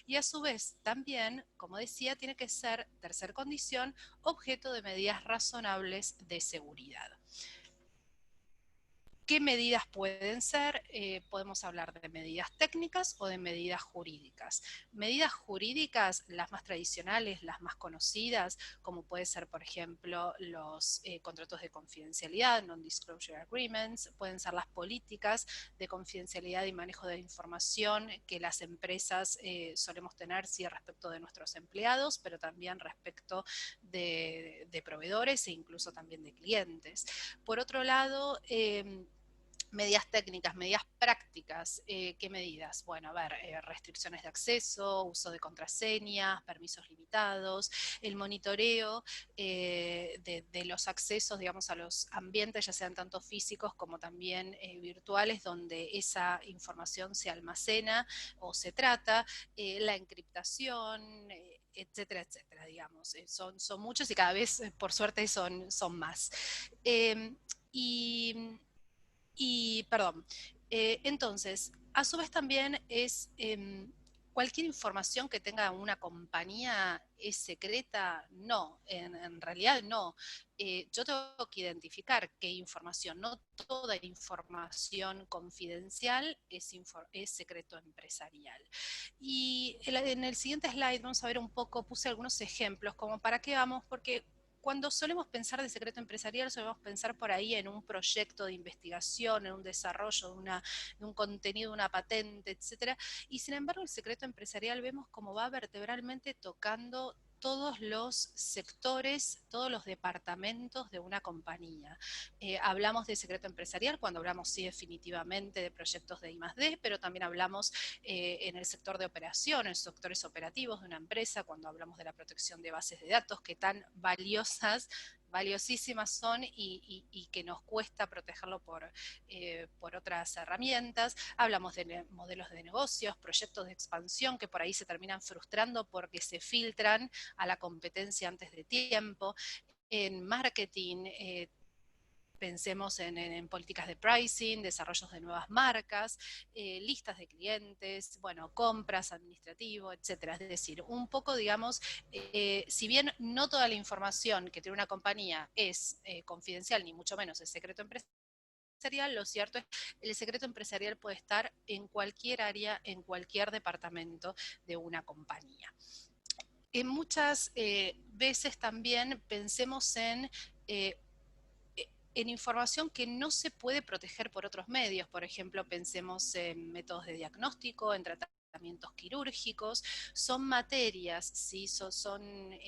Y a su vez, también, como decía, tiene que ser, tercer condición, objeto de medidas razonables de seguridad. ¿Qué medidas pueden ser? Podemos hablar de medidas técnicas o de medidas jurídicas. Medidas jurídicas, las más tradicionales, las más conocidas, como puede ser, por ejemplo, los contratos de confidencialidad, non-disclosure agreements, pueden ser las políticas de confidencialidad y manejo de información que las empresas solemos tener, sí, respecto de nuestros empleados, pero también respecto de proveedores e incluso también de clientes. Por otro lado, medidas técnicas, medidas prácticas, ¿qué medidas? Bueno, a ver, restricciones de acceso, uso de contraseñas, permisos limitados, el monitoreo de los accesos, digamos, a los ambientes, ya sean tanto físicos como también virtuales, donde esa información se almacena o se trata, la encriptación, etcétera, etcétera, digamos. Son muchos y cada vez, por suerte, son más. Perdón, entonces, a su vez también es cualquier información que tenga una compañía es secreta. No, en realidad no. Yo tengo que identificar qué información, no toda información confidencial es secreto empresarial. Y en el siguiente slide vamos a ver un poco, puse algunos ejemplos, como para qué vamos, porque cuando solemos pensar de secreto empresarial, solemos pensar por ahí en un proyecto de investigación, en un desarrollo de un contenido, una patente, etcétera. Y sin embargo, el secreto empresarial vemos cómo va vertebralmente tocando todos los sectores, todos los departamentos de una compañía. Hablamos de secreto empresarial cuando hablamos, sí, definitivamente de proyectos de I+D, pero también hablamos en el sector de operaciones, sectores operativos de una empresa, cuando hablamos de la protección de bases de datos, que tan valiosísimas son y que nos cuesta protegerlo por otras herramientas. Hablamos de modelos de negocios, proyectos de expansión que por ahí se terminan frustrando porque se filtran a la competencia antes de tiempo. En marketing, pensemos en políticas de pricing, desarrollos de nuevas marcas, listas de clientes, bueno, compras, administrativo, etcétera. Es decir, un poco, digamos, si bien no toda la información que tiene una compañía es confidencial, ni mucho menos es secreto empresarial, lo cierto es que el secreto empresarial puede estar en cualquier área, en cualquier departamento de una compañía. En muchas veces también pensemos en información que no se puede proteger por otros medios. Por ejemplo, pensemos en métodos de diagnóstico, en tratamientos quirúrgicos. Son materias, ¿sí? son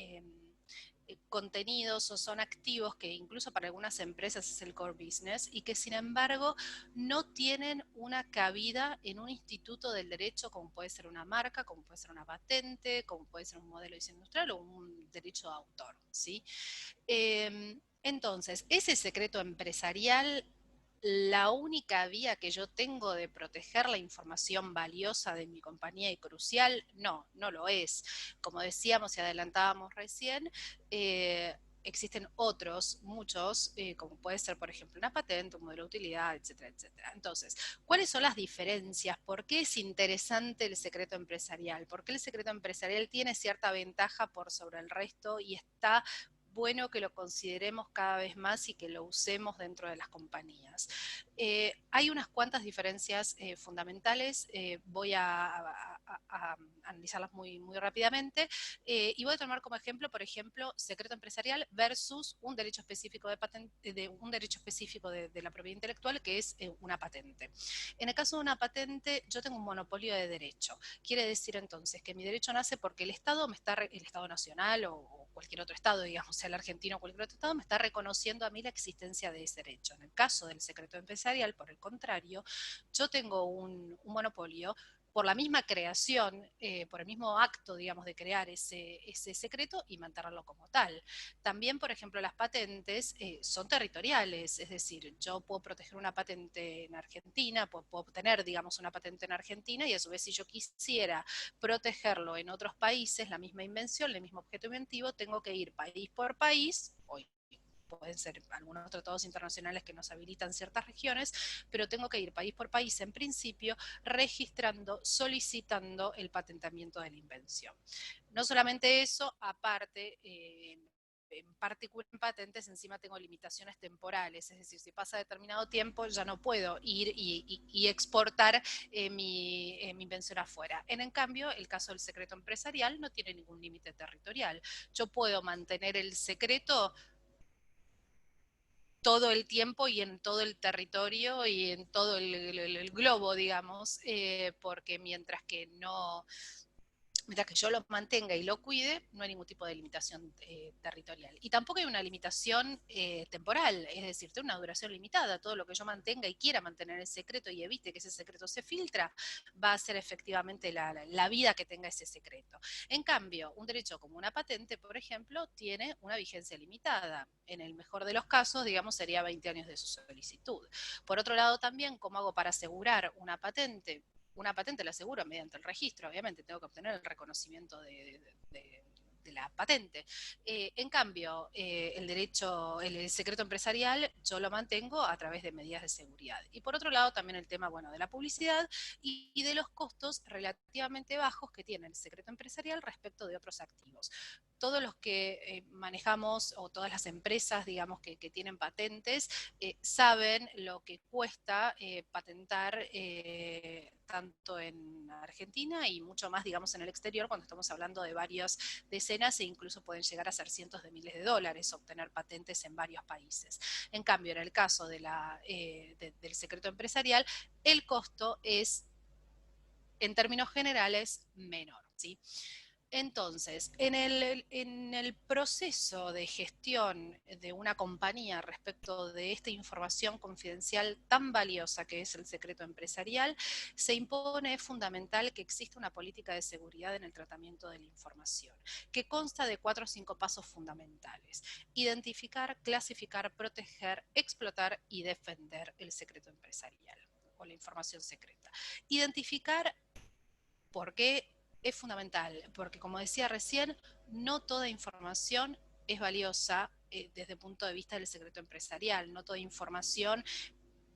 contenidos o son activos que incluso para algunas empresas es el core business y que sin embargo no tienen una cabida en un instituto del derecho como puede ser una marca, como puede ser una patente, como puede ser un modelo de diseño industrial o un derecho de autor, ¿sí? Entonces, ese secreto empresarial, la única vía que yo tengo de proteger la información valiosa de mi compañía y crucial, no lo es. Como decíamos y adelantábamos recién, existen otros, muchos, como puede ser, por ejemplo, una patente, un modelo de utilidad, etcétera, etcétera. Entonces, ¿cuáles son las diferencias? ¿Por qué es interesante el secreto empresarial? ¿Por qué el secreto empresarial tiene cierta ventaja por sobre el resto y está bueno que lo consideremos cada vez más y que lo usemos dentro de las compañías? Hay unas cuantas diferencias fundamentales, voy a analizarlas muy rápidamente, y voy a tomar como ejemplo, por ejemplo, secreto empresarial versus un derecho específico de la propiedad intelectual, que es una patente. En el caso de una patente, yo tengo un monopolio de derecho. Quiere decir entonces que mi derecho nace porque el Estado el Estado nacional o cualquier otro Estado, digamos, sea el argentino o cualquier otro Estado, me está reconociendo a mí la existencia de ese derecho. En el caso del secreto empresarial, por el contrario, yo tengo un monopolio por la misma creación, por el mismo acto, digamos, de crear ese secreto y mantenerlo como tal. También, por ejemplo, las patentes son territoriales, es decir, yo puedo proteger una patente en Argentina, puedo obtener, digamos, una patente en Argentina, y a su vez, si yo quisiera protegerlo en otros países, la misma invención, el mismo objeto inventivo, tengo que ir país por país, pueden ser algunos tratados internacionales que nos habilitan ciertas regiones, pero tengo que ir país por país en principio registrando, solicitando el patentamiento de la invención. No solamente eso, aparte, en particular en patentes encima tengo limitaciones temporales, es decir, si pasa determinado tiempo ya no puedo ir y exportar mi invención afuera. En cambio, el caso del secreto empresarial no tiene ningún límite territorial. Yo puedo mantener el secreto todo el tiempo y en todo el territorio y en todo el globo, digamos, porque mientras que yo lo mantenga y lo cuide, no hay ningún tipo de limitación territorial. Y tampoco hay una limitación temporal, es decir, tiene una duración limitada. Todo lo que yo mantenga y quiera mantener el secreto y evite que ese secreto se filtra, va a ser efectivamente la vida que tenga ese secreto. En cambio, un derecho como una patente, por ejemplo, tiene una vigencia limitada. En el mejor de los casos, digamos, sería 20 años de su solicitud. Por otro lado, también, ¿cómo hago para asegurar una patente? Una patente la aseguro mediante el registro, obviamente tengo que obtener el reconocimiento de la patente. En cambio, el secreto empresarial, yo lo mantengo a través de medidas de seguridad. Y por otro lado, también el tema, bueno, de la publicidad y de los costos relativamente bajos que tiene el secreto empresarial respecto de otros activos. Todos los que manejamos, o todas las empresas, digamos, que tienen patentes, saben lo que cuesta patentar tanto en Argentina y mucho más, digamos, en el exterior, cuando estamos hablando de varias decenas e incluso pueden llegar a ser cientos de miles de dólares obtener patentes en varios países. En cambio, en el caso del secreto empresarial, el costo es, en términos generales, menor, ¿sí? Entonces, en el proceso de gestión de una compañía respecto de esta información confidencial tan valiosa que es el secreto empresarial, se impone, es fundamental que exista una política de seguridad en el tratamiento de la información, que consta de 4 o 5 pasos fundamentales: identificar, clasificar, proteger, explotar y defender el secreto empresarial o la información secreta. Identificar, ¿por qué? Es fundamental, porque como decía recién, no toda información es valiosa desde el punto de vista del secreto empresarial. No toda información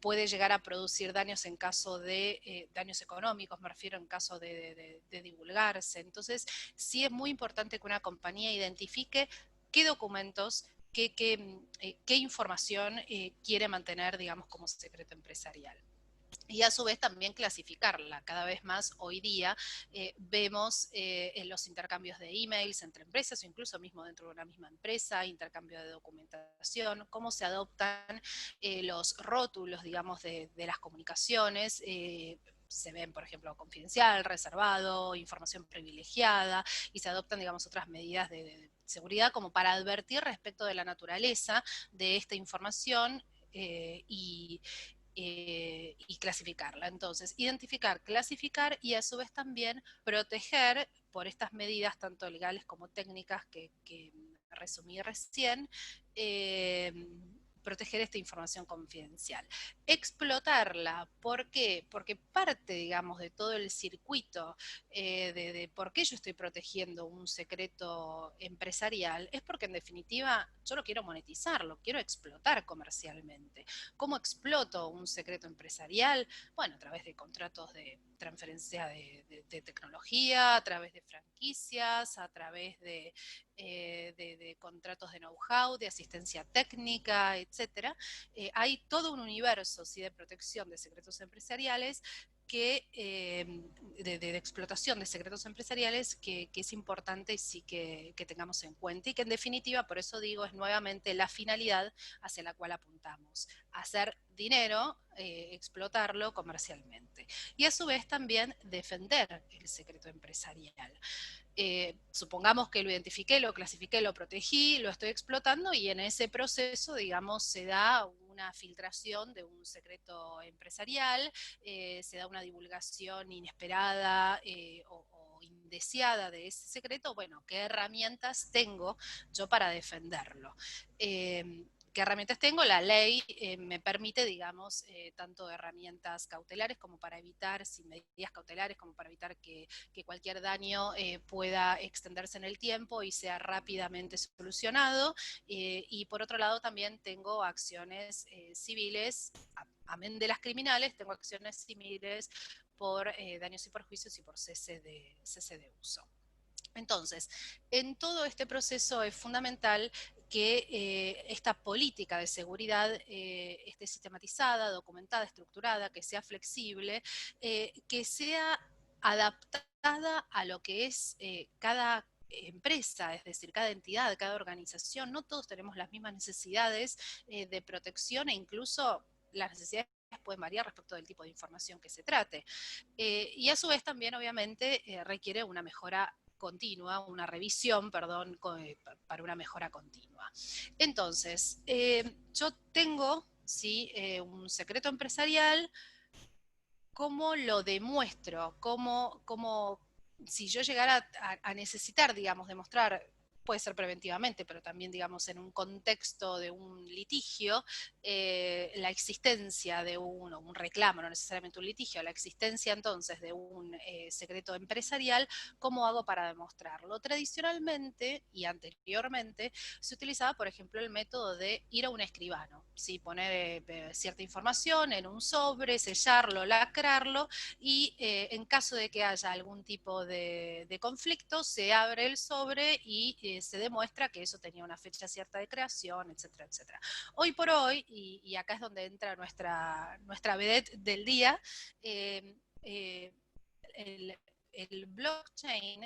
puede llegar a producir daños en caso de daños económicos, me refiero en caso de divulgarse. Entonces, sí es muy importante que una compañía identifique qué documentos, qué información quiere mantener, digamos, como secreto empresarial. Y a su vez también clasificarla. Cada vez más hoy día vemos en los intercambios de emails entre empresas o incluso mismo dentro de una misma empresa, intercambio de documentación, cómo se adoptan los rótulos, digamos, de las comunicaciones. Se ven, por ejemplo, confidencial, reservado, información privilegiada, y se adoptan, digamos, otras medidas de seguridad como para advertir respecto de la naturaleza de esta información y clasificarla. Entonces, identificar, clasificar y a su vez también proteger por estas medidas, tanto legales como técnicas que resumí recién, proteger esta información confidencial. Explotarla, ¿por qué? Porque parte, digamos, de todo el circuito de por qué yo estoy protegiendo un secreto empresarial, es porque en definitiva yo lo quiero monetizar, lo quiero explotar comercialmente. ¿Cómo exploto un secreto empresarial? Bueno, a través de contratos de transferencia de tecnología, a través de franquicias, a través de contratos de know-how, de asistencia técnica, etc. Hay todo un universo, ¿sí?, de protección de secretos empresariales de explotación de secretos empresariales que es importante sí que tengamos en cuenta y que en definitiva, por eso digo, es nuevamente la finalidad hacia la cual apuntamos: hacer dinero, explotarlo comercialmente y a su vez también defender el secreto empresarial. Supongamos que lo identifiqué, lo clasifiqué, lo protegí, lo estoy explotando y en ese proceso, digamos, se da una filtración de un secreto empresarial, se da una divulgación inesperada o indeseada de ese secreto, bueno, ¿qué herramientas tengo yo para defenderlo? ¿Qué herramientas tengo? La ley me permite, digamos, tanto herramientas cautelares como para evitar, sin medidas cautelares, como para evitar que cualquier daño pueda extenderse en el tiempo y sea rápidamente solucionado. Y por otro lado también tengo acciones civiles, amén de las criminales, tengo acciones civiles por daños y perjuicios y por cese de uso. Entonces, en todo este proceso es fundamental que esta política de seguridad esté sistematizada, documentada, estructurada, que sea flexible, que sea adaptada a lo que es cada empresa, es decir, cada entidad, cada organización. No todos tenemos las mismas necesidades de protección e incluso las necesidades pueden variar respecto del tipo de información que se trate. Y a su vez también, obviamente, requiere una mejora continua, una revisión, perdón, para una mejora continua. Entonces, yo tengo, ¿sí? Un secreto empresarial. ¿Cómo lo demuestro? Si yo llegara a necesitar, digamos, demostrar, puede ser preventivamente, pero también, digamos, en un contexto de un litigio, la existencia de un reclamo, no necesariamente un litigio, la existencia entonces de un secreto empresarial, ¿cómo hago para demostrarlo? Tradicionalmente y anteriormente se utilizaba, por ejemplo, el método de ir a un escribano, ¿sí? Poner cierta información en un sobre, sellarlo, lacrarlo, y en caso de que haya algún tipo de conflicto, se abre el sobre y se demuestra que eso tenía una fecha cierta de creación, etcétera, etcétera. Hoy por hoy, y acá es donde entra nuestra vedette del día, el, el blockchain,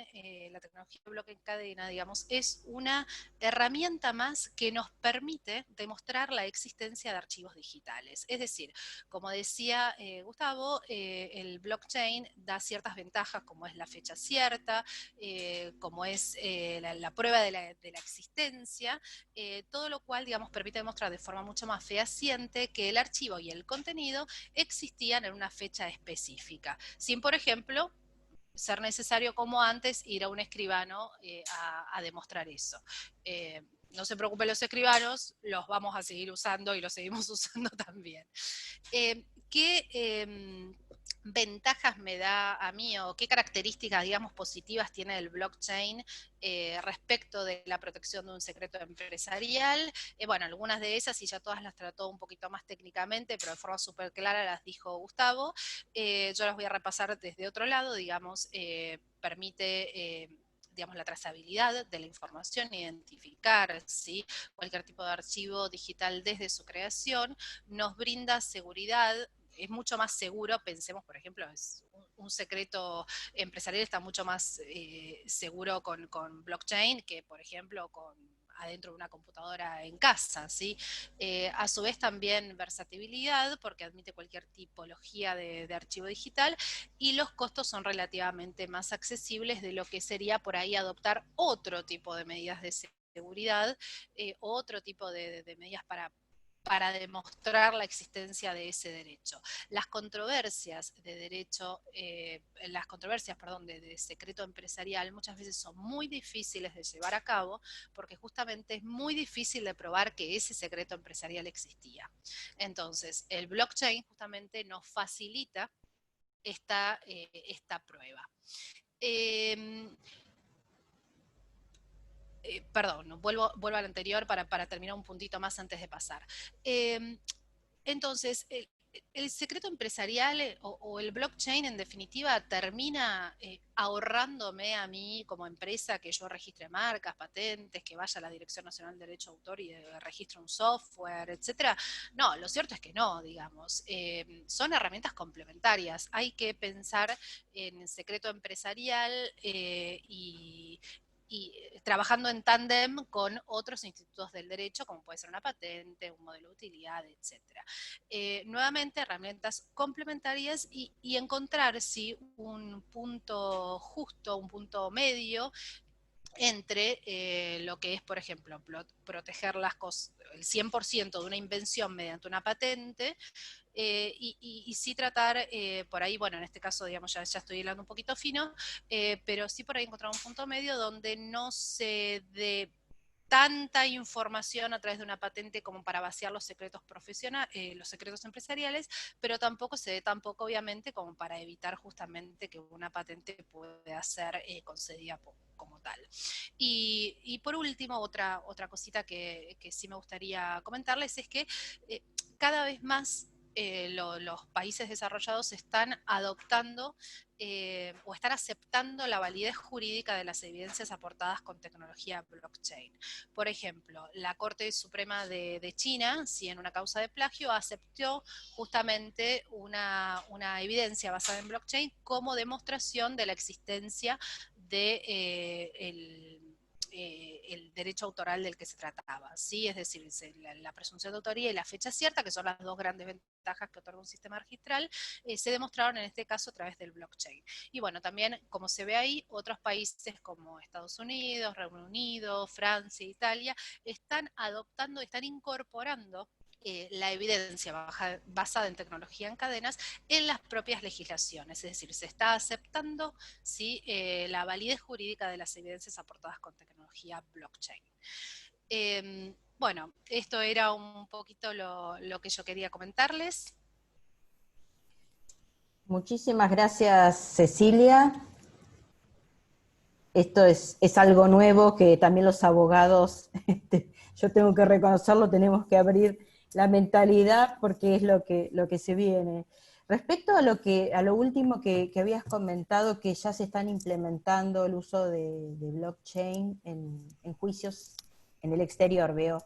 la tecnología de bloque en cadena, digamos, es una herramienta más que nos permite demostrar la existencia de archivos digitales. Es decir, como decía Gustavo, el blockchain da ciertas ventajas, como es la fecha cierta, como es la prueba de la existencia, todo lo cual, digamos, permite demostrar de forma mucho más fehaciente que el archivo y el contenido existían en una fecha específica, sin, por ejemplo, ser necesario como antes ir a un escribano a demostrar eso. No se preocupen los escribanos, los vamos a seguir usando y los seguimos usando también. ¿Qué ventajas me da a mí o qué características, digamos, positivas tiene el blockchain respecto de la protección de un secreto empresarial? Bueno, algunas de esas, y ya todas las trató un poquito más técnicamente, pero de forma súper clara las dijo Gustavo. Yo las voy a repasar desde otro lado, digamos, permite digamos, la trazabilidad de la información, identificar, ¿sí? Cualquier tipo de archivo digital desde su creación, nos brinda seguridad, es mucho más seguro, pensemos, por ejemplo, es un secreto empresarial está mucho más seguro con blockchain que, por ejemplo, adentro de una computadora en casa, ¿sí? A su vez también versatilidad, porque admite cualquier tipología de archivo digital, y los costos son relativamente más accesibles de lo que sería por ahí adoptar otro tipo de medidas de seguridad, otro tipo de medidas para demostrar la existencia de ese derecho. Las controversias de derecho, las controversias, perdón, de secreto empresarial muchas veces son muy difíciles de llevar a cabo porque justamente es muy difícil de probar que ese secreto empresarial existía. Entonces, el blockchain justamente nos facilita esta prueba. Perdón, vuelvo al anterior para terminar un puntito más antes de pasar. Entonces, el secreto empresarial o el blockchain en definitiva termina ahorrándome a mí como empresa que yo registre marcas, patentes, que vaya a la Dirección Nacional de Derecho de Autor y registre un software, etcétera. No, lo cierto es que no, digamos. Son herramientas complementarias. Hay que pensar en secreto empresarial y trabajando en tándem con otros institutos del derecho, como puede ser una patente, un modelo de utilidad, etc. Nuevamente, herramientas complementarias y encontrar si un punto justo, un punto medio, entre lo que es, por ejemplo, proteger el 100% de una invención mediante una patente, y sí tratar, por ahí, bueno, en este caso, digamos, ya estoy hablando un poquito fino, pero sí por ahí encontrar un punto medio donde no se dé tanta información a través de una patente como para vaciar los secretos los secretos empresariales, pero tampoco se dé tampoco, obviamente, como para evitar justamente que una patente pueda ser concedida como tal. Y por último, otra cosita que sí me gustaría comentarles es que cada vez más los países desarrollados están adoptando o están aceptando la validez jurídica de las evidencias aportadas con tecnología blockchain. Por ejemplo, la Corte Suprema de China, si en una causa de plagio, aceptó justamente una evidencia basada en blockchain como demostración de la existencia de el derecho autoral del que se trataba, ¿sí? Es decir, la presunción de autoría y la fecha cierta, que son las dos grandes ventajas que otorga un sistema registral, se demostraron en este caso a través del blockchain. Y bueno, también, como se ve ahí, otros países como Estados Unidos, Reino Unido, Francia, Italia, están adoptando, están incorporando la evidencia basada en tecnología en cadenas en las propias legislaciones, es decir, se está aceptando, ¿sí? La validez jurídica de las evidencias aportadas con tecnología blockchain. Bueno, esto era un poquito lo que yo quería comentarles. Muchísimas gracias, Cecilia. Esto es algo nuevo que también los abogados, yo tengo que reconocerlo, tenemos que abrir la mentalidad porque es lo que se viene. Respecto a lo último que habías comentado, que ya se están implementando el uso de blockchain en juicios en el exterior, veo.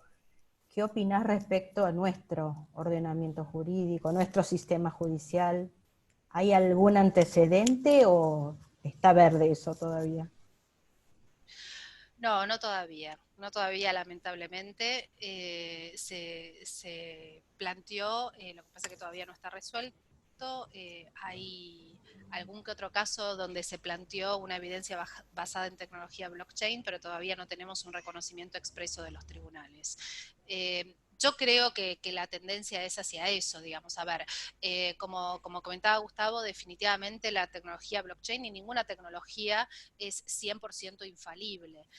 ¿Qué opinás respecto a nuestro ordenamiento jurídico, nuestro sistema judicial? ¿Hay algún antecedente o está verde eso todavía? No, no todavía, no todavía lamentablemente. Se planteó, lo que pasa es que todavía no está resuelto. Hay algún que otro caso donde se planteó una evidencia basada en tecnología blockchain, pero todavía no tenemos un reconocimiento expreso de los tribunales. Yo creo que la tendencia es hacia eso, digamos. A ver, como comentaba Gustavo, definitivamente la tecnología blockchain y ninguna tecnología es 100% infalible.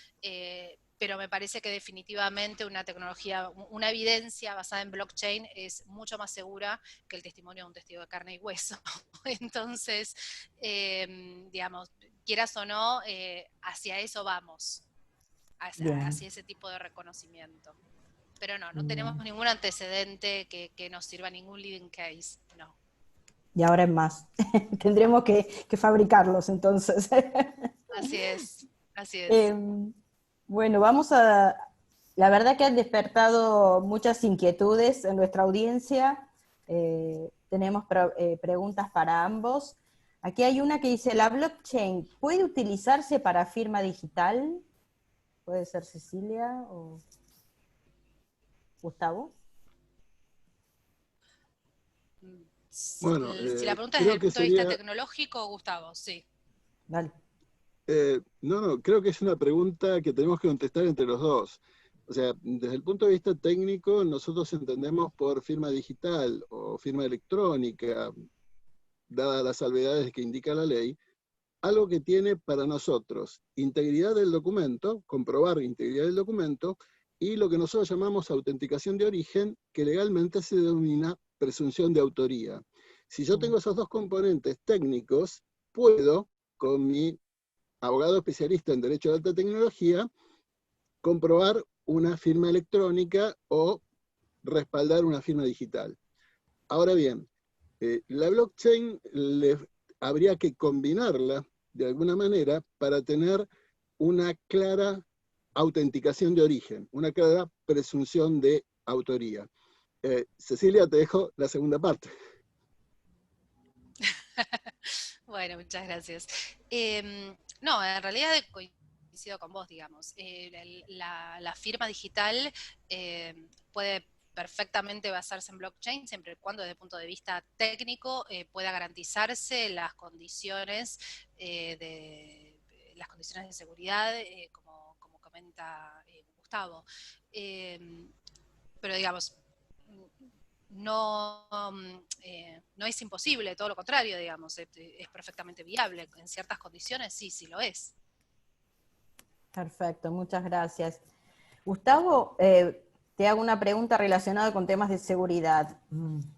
Pero me parece que definitivamente una tecnología, una evidencia basada en blockchain es mucho más segura que el testimonio de un testigo de carne y hueso. Entonces, digamos, quieras o no, hacia eso vamos, Bien, hacia ese tipo de reconocimiento. Pero no tenemos bien. ningún antecedente que nos sirva, ningún living case, no. Y ahora es más. Tendremos que fabricarlos entonces. Así es, así es. Em, bueno, vamos a... La verdad que han despertado muchas inquietudes en nuestra audiencia. Tenemos preguntas para ambos. Aquí hay una que dice, ¿la blockchain puede utilizarse para firma digital? Puede ser Cecilia o Gustavo. Bueno, Si la pregunta es desde creo el que punto de vista sería, tecnológico, Gustavo, sí. Dale. no, creo que es una pregunta que tenemos que contestar entre los dos. O sea, desde el punto de vista técnico, nosotros entendemos por firma digital o firma electrónica, dadas las salvedades que indica la ley, algo que tiene para nosotros integridad del documento, comprobar integridad del documento, y lo que nosotros llamamos autenticación de origen, que legalmente se denomina presunción de autoría. Si yo tengo esos dos componentes técnicos, puedo, con mi abogado especialista en Derecho de Alta Tecnología, comprobar una firma electrónica o respaldar una firma digital. Ahora bien, la blockchain habría que combinarla de alguna manera para tener una clara autenticación de origen, una clara presunción de autoría. Cecilia, te dejo la segunda parte. Bueno, muchas gracias. No, en realidad coincido con vos, digamos. La firma digital puede perfectamente basarse en blockchain, siempre y cuando desde el punto de vista técnico pueda garantizarse las condiciones las condiciones de seguridad, como comenta Gustavo. Pero digamos, no es imposible, todo lo contrario, digamos, es perfectamente viable. En ciertas condiciones sí lo es. Perfecto, muchas gracias. Gustavo, te hago una pregunta relacionada con temas de seguridad.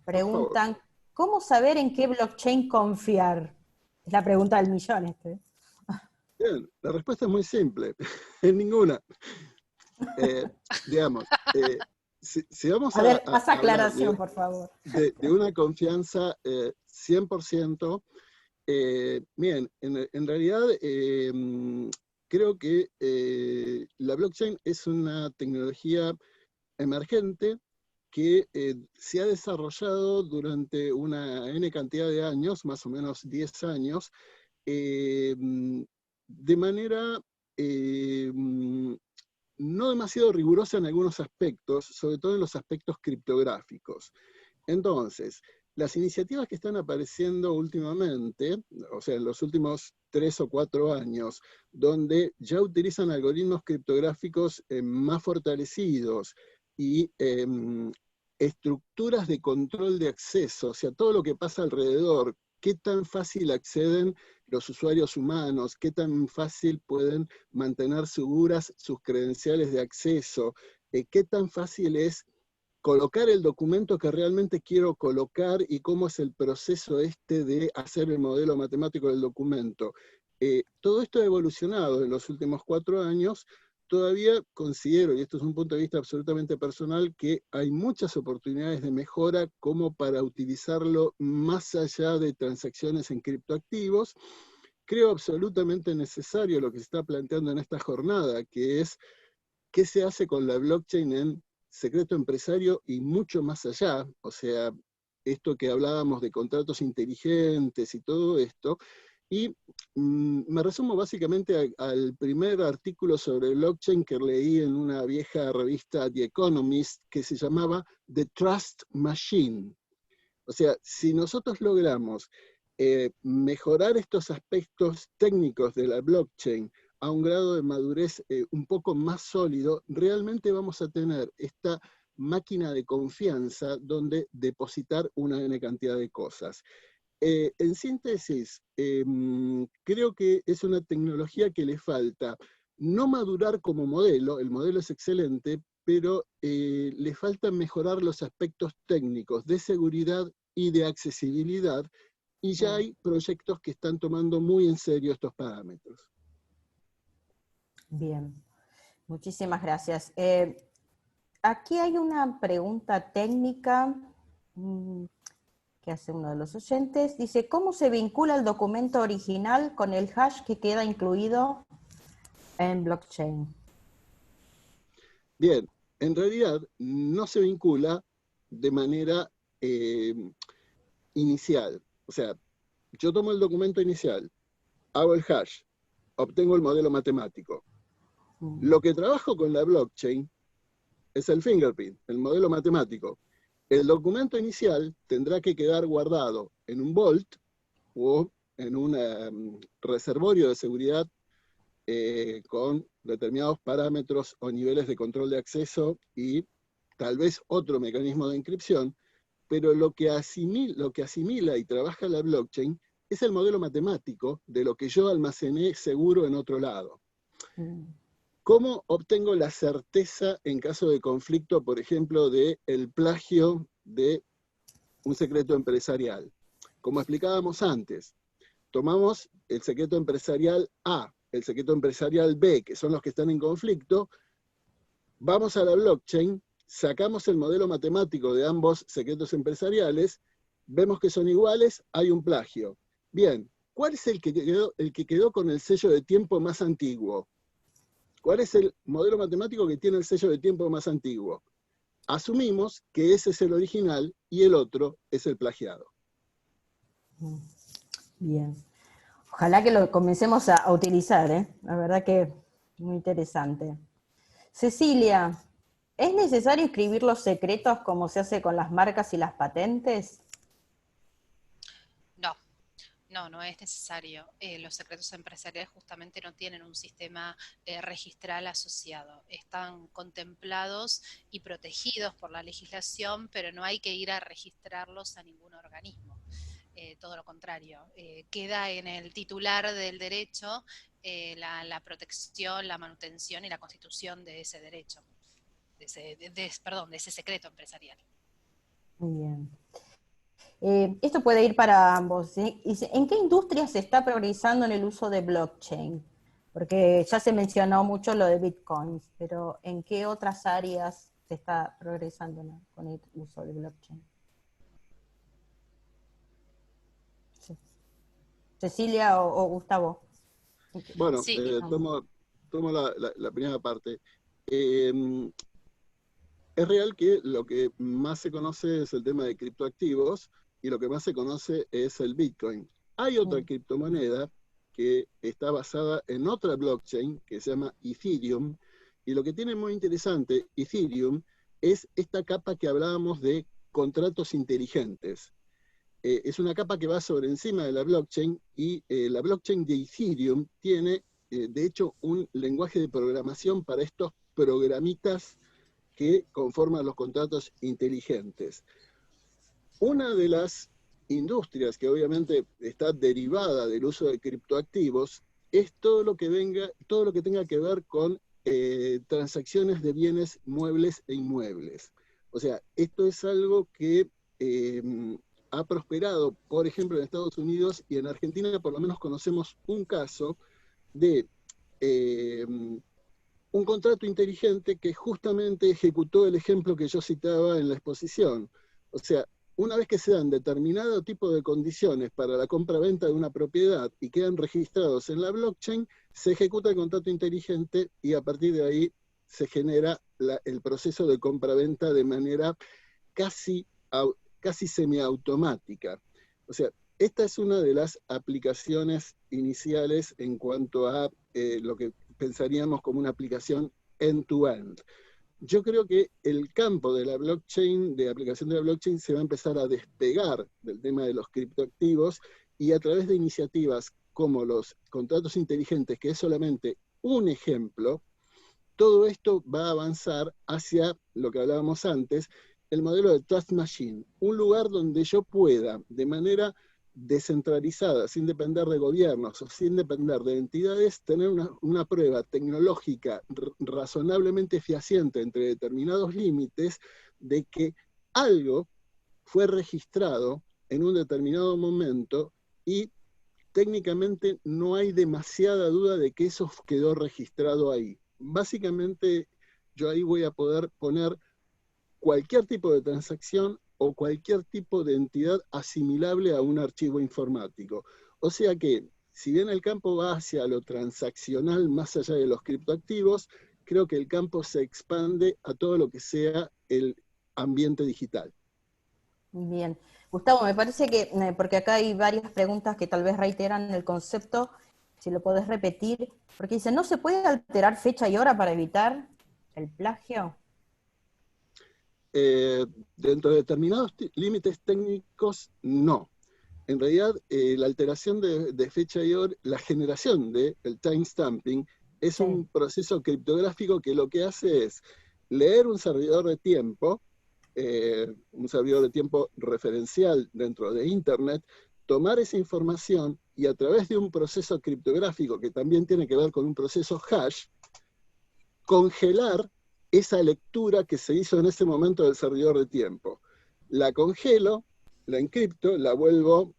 Preguntan, ¿cómo saber en qué blockchain confiar? Es la pregunta del millón este. Bien, la respuesta es muy simple, en ninguna. Digamos, si vamos A ver, a haz hablar aclaración, por favor. de una confianza 100%, bien, en realidad creo que la blockchain es una tecnología emergente que se ha desarrollado durante una N cantidad de años, más o menos 10 años, de manera no demasiado rigurosa en algunos aspectos, sobre todo en los aspectos criptográficos. Entonces, las iniciativas que están apareciendo últimamente, o sea, en los últimos 3 o 4 años, donde ya utilizan algoritmos criptográficos más fortalecidos y estructuras de control de acceso, o sea, todo lo que pasa alrededor, qué tan fácil acceden los usuarios humanos, qué tan fácil pueden mantener seguras sus credenciales de acceso, qué tan fácil es colocar el documento que realmente quiero colocar y cómo es el proceso de hacer el modelo matemático del documento. Todo esto ha evolucionado en los últimos 4 años. Todavía considero, y esto es un punto de vista absolutamente personal, que hay muchas oportunidades de mejora como para utilizarlo más allá de transacciones en criptoactivos. Creo absolutamente necesario lo que se está planteando en esta jornada, que es qué se hace con la blockchain en secreto empresario y mucho más allá, o sea, esto que hablábamos de contratos inteligentes y todo esto, y me resumo básicamente al primer artículo sobre blockchain que leí en una vieja revista The Economist que se llamaba The Trust Machine. O sea, si nosotros logramos mejorar estos aspectos técnicos de la blockchain a un grado de madurez un poco más sólido, realmente vamos a tener esta máquina de confianza donde depositar una N cantidad de cosas. En síntesis, creo que es una tecnología que le falta no madurar como modelo, el modelo es excelente, pero le falta mejorar los aspectos técnicos de seguridad y de accesibilidad, y ya hay proyectos que están tomando muy en serio estos parámetros. Bien, muchísimas gracias. Aquí hay una pregunta técnica que hace uno de los oyentes. Dice, ¿cómo se vincula el documento original con el hash que queda incluido en blockchain? Bien, en realidad no se vincula de manera inicial. O sea, yo tomo el documento inicial, hago el hash, obtengo el modelo matemático. Lo que trabajo con la blockchain es el fingerprint, el modelo matemático. El documento inicial tendrá que quedar guardado en un vault o en un reservorio de seguridad con determinados parámetros o niveles de control de acceso y tal vez otro mecanismo de encripción, pero lo que asimila y trabaja la blockchain es el modelo matemático de lo que yo almacené seguro en otro lado. ¿Cómo obtengo la certeza en caso de conflicto, por ejemplo, del plagio de un secreto empresarial? Como explicábamos antes, tomamos el secreto empresarial A, el secreto empresarial B, que son los que están en conflicto, vamos a la blockchain, sacamos el modelo matemático de ambos secretos empresariales, vemos que son iguales, hay un plagio. Bien, ¿cuál es el que quedó con el sello de tiempo más antiguo? ¿Cuál es el modelo matemático que tiene el sello de tiempo más antiguo? Asumimos que ese es el original y el otro es el plagiado. Bien. Ojalá que lo comencemos a utilizar, ¿eh? La verdad que muy interesante. Cecilia, ¿es necesario escribir los secretos como se hace con las marcas y las patentes? No, no es necesario. Los secretos empresariales justamente no tienen un sistema registral asociado. Están contemplados y protegidos por la legislación, pero no hay que ir a registrarlos a ningún organismo. Todo lo contrario. Queda en el titular del derecho la protección, la manutención y la constitución de ese derecho, de ese secreto empresarial. Muy bien. Esto puede ir para ambos. Dice, ¿en qué industria se está priorizando en el uso de blockchain? Porque ya se mencionó mucho lo de bitcoins, pero ¿en qué otras áreas se está progresando, ¿no?, con el uso de blockchain? Sí. Cecilia o Gustavo. Bueno, Sí. tomo la primera parte. Es real que lo que más se conoce es el tema de criptoactivos y lo que más se conoce es el Bitcoin. Hay otra criptomoneda que está basada en otra blockchain que se llama Ethereum, y lo que tiene muy interesante Ethereum es esta capa que hablábamos de contratos inteligentes. Es una capa que va sobre encima de la blockchain, y la blockchain de Ethereum tiene, de hecho, un lenguaje de programación para estos programitas que conforman los contratos inteligentes. Una de las industrias que obviamente está derivada del uso de criptoactivos es todo lo que tenga que ver con transacciones de bienes muebles e inmuebles. O sea, esto es algo que ha prosperado, por ejemplo, en Estados Unidos, y en Argentina por lo menos conocemos un caso de un contrato inteligente que justamente ejecutó el ejemplo que yo citaba en la exposición. O sea, una vez que se dan determinado tipo de condiciones para la compra-venta de una propiedad y quedan registrados en la blockchain, se ejecuta el contrato inteligente y a partir de ahí se genera el proceso de compra-venta de manera casi semiautomática. O sea, esta es una de las aplicaciones iniciales en cuanto a lo que pensaríamos como una aplicación end-to-end. Yo creo que el campo de la blockchain, de aplicación de la blockchain, se va a empezar a despegar del tema de los criptoactivos, y a través de iniciativas como los contratos inteligentes, que es solamente un ejemplo, todo esto va a avanzar hacia lo que hablábamos antes, el modelo de Trust Machine, un lugar donde yo pueda, de manera descentralizada, sin depender de gobiernos o sin depender de entidades, tener una prueba tecnológica razonablemente fehaciente entre determinados límites de que algo fue registrado en un determinado momento, y técnicamente no hay demasiada duda de que eso quedó registrado ahí. Básicamente yo ahí voy a poder poner cualquier tipo de transacción o cualquier tipo de entidad asimilable a un archivo informático. O sea que, si bien el campo va hacia lo transaccional más allá de los criptoactivos, creo que el campo se expande a todo lo que sea el ambiente digital. Bien. Gustavo, me parece que, porque acá hay varias preguntas que tal vez reiteran el concepto, si lo podés repetir, porque dice, ¿no se puede alterar fecha y hora para evitar el plagio? Dentro de determinados límites técnicos, no. En realidad, la alteración de fecha y hora, la generación del timestamping, es un proceso criptográfico que lo que hace es leer un servidor de tiempo referencial dentro de Internet, tomar esa información y a través de un proceso criptográfico que también tiene que ver con un proceso hash, congelar esa lectura que se hizo en ese momento del servidor de tiempo. La congelo, la encripto, la vuelvo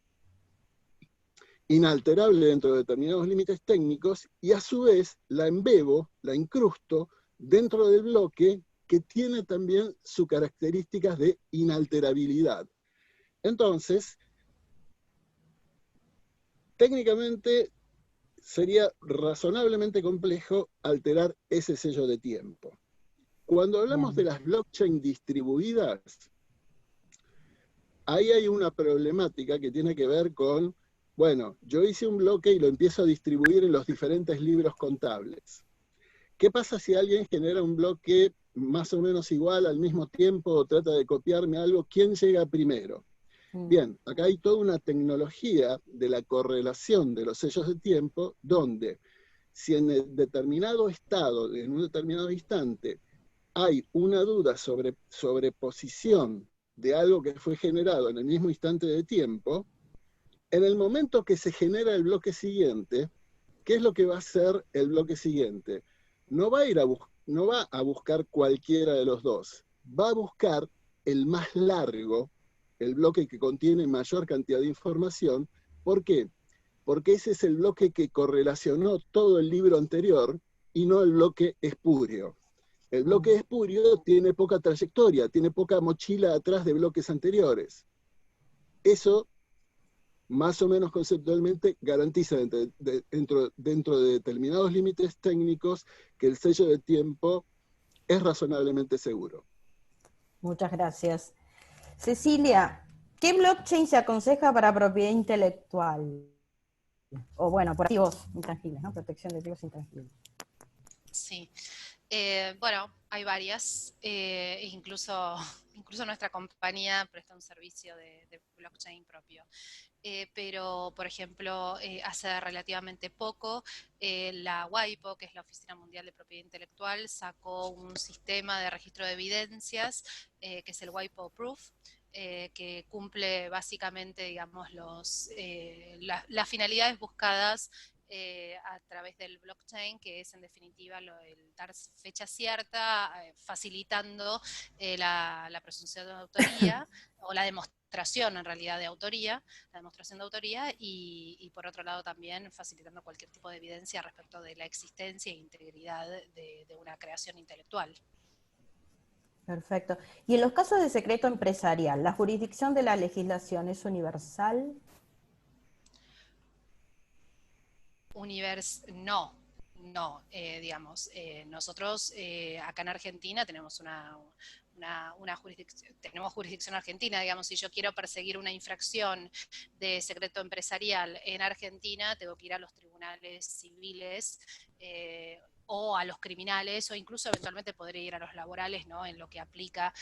inalterable dentro de determinados límites técnicos, y a su vez la embebo, la incrusto dentro del bloque que tiene también sus características de inalterabilidad. Entonces, técnicamente sería razonablemente complejo alterar ese sello de tiempo. Cuando hablamos de las blockchain distribuidas, ahí hay una problemática que tiene que ver con, bueno, yo hice un bloque y lo empiezo a distribuir en los diferentes libros contables. ¿Qué pasa si alguien genera un bloque más o menos igual al mismo tiempo o trata de copiarme algo? ¿Quién llega primero? Mm. Bien, acá hay toda una tecnología de la correlación de los sellos de tiempo, donde si en el determinado estado, en un determinado instante, hay una duda sobre posición de algo que fue generado en el mismo instante de tiempo, en el momento que se genera el bloque siguiente, ¿qué es lo que va a hacer el bloque siguiente? No va a no va a buscar cualquiera de los dos, va a buscar el más largo, el bloque que contiene mayor cantidad de información. ¿Por qué? Porque ese es el bloque que correlacionó todo el libro anterior y no el bloque espurio. El bloque espurio tiene poca trayectoria, tiene poca mochila atrás de bloques anteriores. Eso, más o menos conceptualmente, garantiza dentro de determinados límites técnicos que el sello de tiempo es razonablemente seguro. Muchas gracias. Cecilia, ¿qué blockchain se aconseja para propiedad intelectual? O bueno, por activos intangibles, ¿no? Protección de activos intangibles. Sí. Bueno, hay varias, incluso nuestra compañía presta un servicio de blockchain propio. Pero, por ejemplo, hace relativamente poco, la WIPO, que es la Oficina Mundial de Propiedad Intelectual, sacó un sistema de registro de evidencias, que es el WIPO Proof, que cumple básicamente, digamos, las finalidades buscadas a través del blockchain, que es en definitiva el dar fecha cierta, facilitando la presunción de autoría o la demostración en realidad de autoría, la demostración de autoría y por otro lado también facilitando cualquier tipo de evidencia respecto de la existencia e integridad de una creación intelectual. Perfecto. Y en los casos de secreto empresarial, ¿la jurisdicción de la legislación es universal? No, digamos, nosotros acá en Argentina tenemos una jurisdicción, tenemos jurisdicción argentina, digamos, si yo quiero perseguir una infracción de secreto empresarial en Argentina, tengo que ir a los tribunales civiles o a los criminales, o incluso eventualmente podría ir a los laborales, ¿no? En lo que aplica,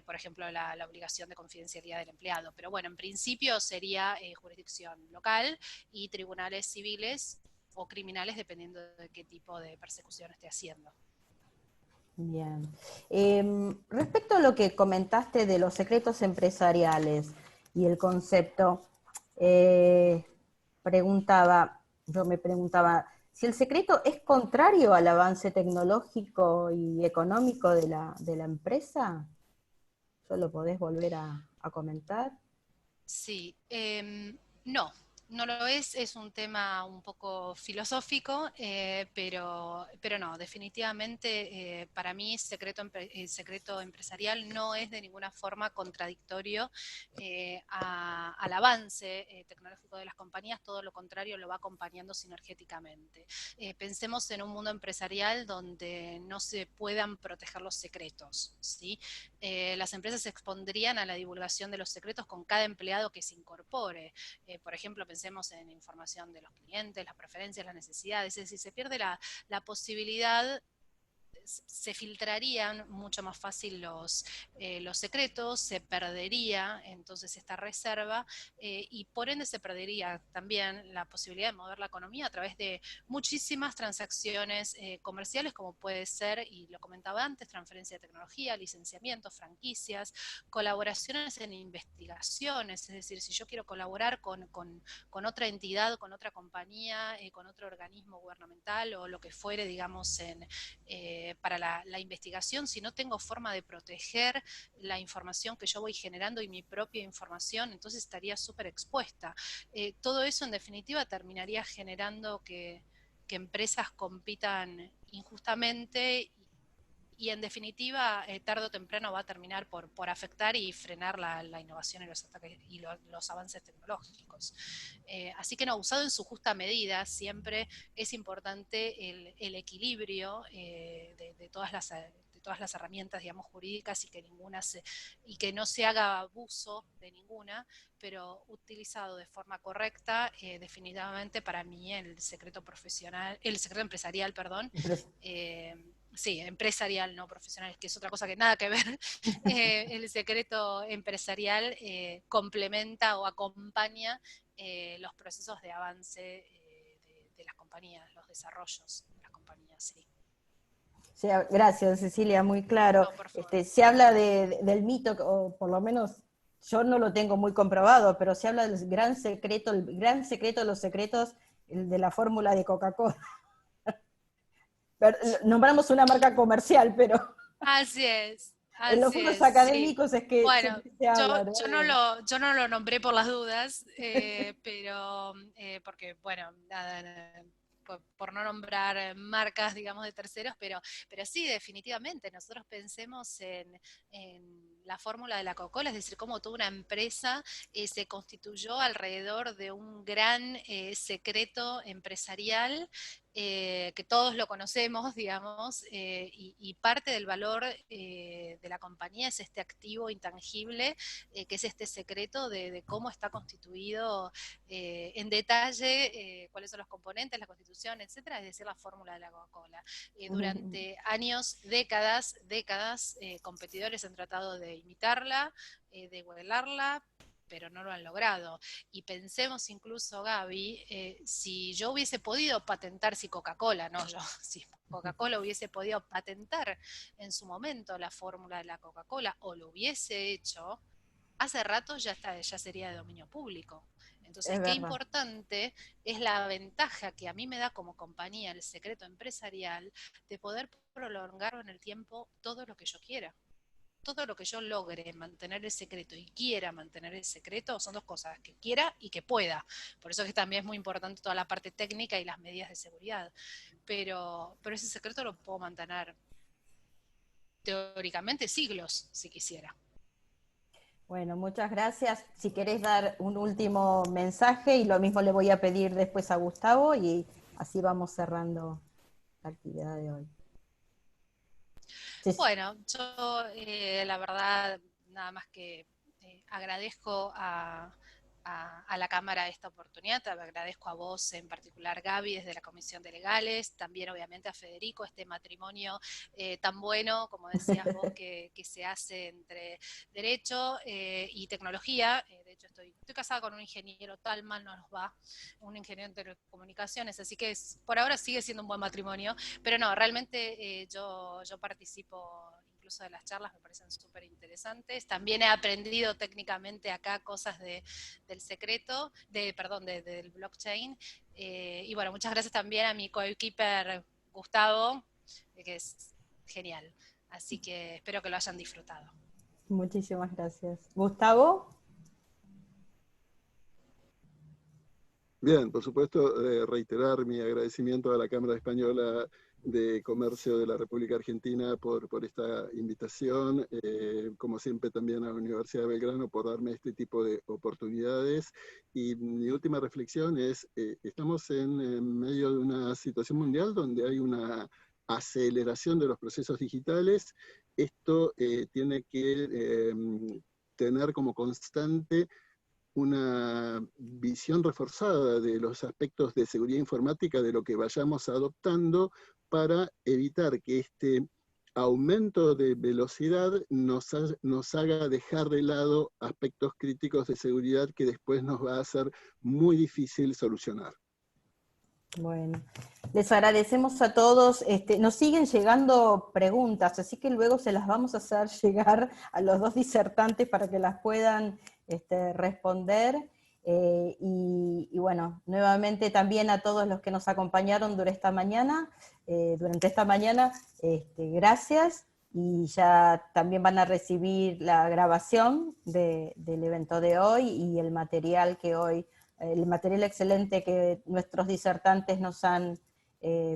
por ejemplo, la obligación de confidencialidad del empleado. Pero bueno, en principio sería jurisdicción local y tribunales civiles o criminales, dependiendo de qué tipo de persecución esté haciendo. Bien. Respecto a lo que comentaste de los secretos empresariales y el concepto, eh, yo me preguntaba, si el secreto es contrario al avance tecnológico y económico de la empresa, ¿eso lo podés volver a comentar? Sí, no lo es un tema un poco filosófico, pero no, definitivamente para mí el secreto empresarial no es de ninguna forma contradictorio al avance tecnológico de las compañías, todo lo contrario, lo va acompañando sinergéticamente. Pensemos en un mundo empresarial donde no se puedan proteger los secretos, ¿sí? Las empresas se expondrían a la divulgación de los secretos con cada empleado que se incorpore. Por ejemplo, pensemos en información de los clientes, las preferencias, las necesidades, es decir, se pierde la posibilidad, se filtrarían mucho más fácil los secretos, se perdería entonces esta reserva y por ende se perdería también la posibilidad de mover la economía a través de muchísimas transacciones comerciales, como puede ser, y lo comentaba antes, transferencia de tecnología, licenciamientos, franquicias, colaboraciones en investigaciones, es decir, si yo quiero colaborar con otra entidad, con otra compañía, con otro organismo gubernamental o lo que fuere, digamos, para la investigación, si no tengo forma de proteger la información que yo voy generando y mi propia información, entonces estaría súper expuesta. Todo eso en definitiva terminaría generando que empresas compitan injustamente y en definitiva, tarde o temprano va a terminar por afectar y frenar la innovación y los ataques y los avances tecnológicos. Así que no, usado en su justa medida, siempre es importante el equilibrio de todas las herramientas, digamos, jurídicas y que no se haga abuso de ninguna, pero utilizado de forma correcta, definitivamente para mí el secreto empresarial, perdón, sí, empresarial, no profesional, que es otra cosa que nada que ver. El secreto empresarial complementa o acompaña los procesos de avance de las compañías, los desarrollos de las compañías, sí. Gracias, Cecilia, muy claro. No, por favor. Se habla del mito, o por lo menos yo no lo tengo muy comprobado, pero se habla del gran secreto, el gran secreto de los secretos, el de la fórmula de Coca-Cola. Nombramos una marca comercial, pero Así es, en los así foros es, sí. académicos es que Bueno, siempre se habla, ¿no? yo no lo nombré por las dudas, pero porque, bueno, nada, por no nombrar marcas, digamos, de terceros, pero sí, definitivamente, nosotros pensemos en la fórmula de la Coca-Cola, es decir, cómo toda una empresa se constituyó alrededor de un gran secreto empresarial que todos lo conocemos, digamos, y parte del valor de la compañía es este activo intangible, que es este secreto de cómo está constituido en detalle, cuáles son los componentes, la constitución, etcétera, es decir, la fórmula de la Coca-Cola. Durante años, décadas, competidores han tratado de imitarla, de igualarla, pero no lo han logrado. Y pensemos incluso, Gaby, si yo hubiese podido patentar, si Coca-Cola, no yo, si Coca-Cola hubiese podido patentar en su momento la fórmula de la Coca-Cola, o lo hubiese hecho, hace rato ya sería de dominio público. Entonces, Es qué verdad. importante es la ventaja que a mí me da como compañía el secreto empresarial de poder prolongar en el tiempo todo lo que yo quiera. Todo lo que yo logre mantener el secreto y quiera mantener el secreto son dos cosas, que quiera y que pueda. Por eso es que también es muy importante toda la parte técnica y las medidas de seguridad. Pero ese secreto lo puedo mantener teóricamente siglos, si quisiera. Bueno, muchas gracias. Si querés dar un último mensaje, y lo mismo le voy a pedir después a Gustavo, y así vamos cerrando la actividad de hoy. Sí. Bueno, yo la verdad nada más que agradezco a la Cámara esta oportunidad, te agradezco a vos en particular, Gaby, desde la Comisión de Legales, también obviamente a Federico, este matrimonio tan bueno, como decías vos, que se hace entre derecho y tecnología. De hecho, estoy casada con un ingeniero, tal mal no nos va, un ingeniero en telecomunicaciones, así que por ahora sigue siendo un buen matrimonio, pero no, realmente yo participo incluso de las charlas, me parecen súper interesantes. También he aprendido técnicamente acá cosas del secreto, del blockchain. Y bueno, muchas gracias también a mi coequiper Gustavo, que es genial. Así que espero que lo hayan disfrutado. Muchísimas gracias. Gustavo. Bien, por supuesto, reiterar mi agradecimiento a la Cámara Española de Comercio de la República Argentina por esta invitación, como siempre también a la Universidad de Belgrano por darme este tipo de oportunidades. Y mi última reflexión es, estamos en medio de una situación mundial donde hay una aceleración de los procesos digitales. Esto tiene que tener como constante una visión reforzada de los aspectos de seguridad informática de lo que vayamos adoptando para evitar que este aumento de velocidad nos haga dejar de lado aspectos críticos de seguridad que después nos va a ser muy difícil solucionar. Bueno, les agradecemos a todos. Nos siguen llegando preguntas, así que luego se las vamos a hacer llegar a los dos disertantes para que las puedan responder. Y bueno, nuevamente también a todos los que nos acompañaron durante esta mañana, gracias. Y ya también van a recibir la grabación del evento de hoy y el material excelente que nuestros disertantes nos han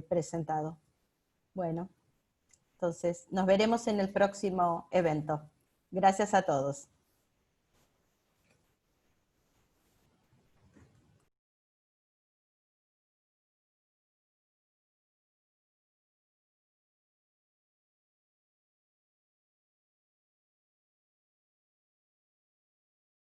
presentado. Bueno, entonces nos veremos en el próximo evento. Gracias a todos.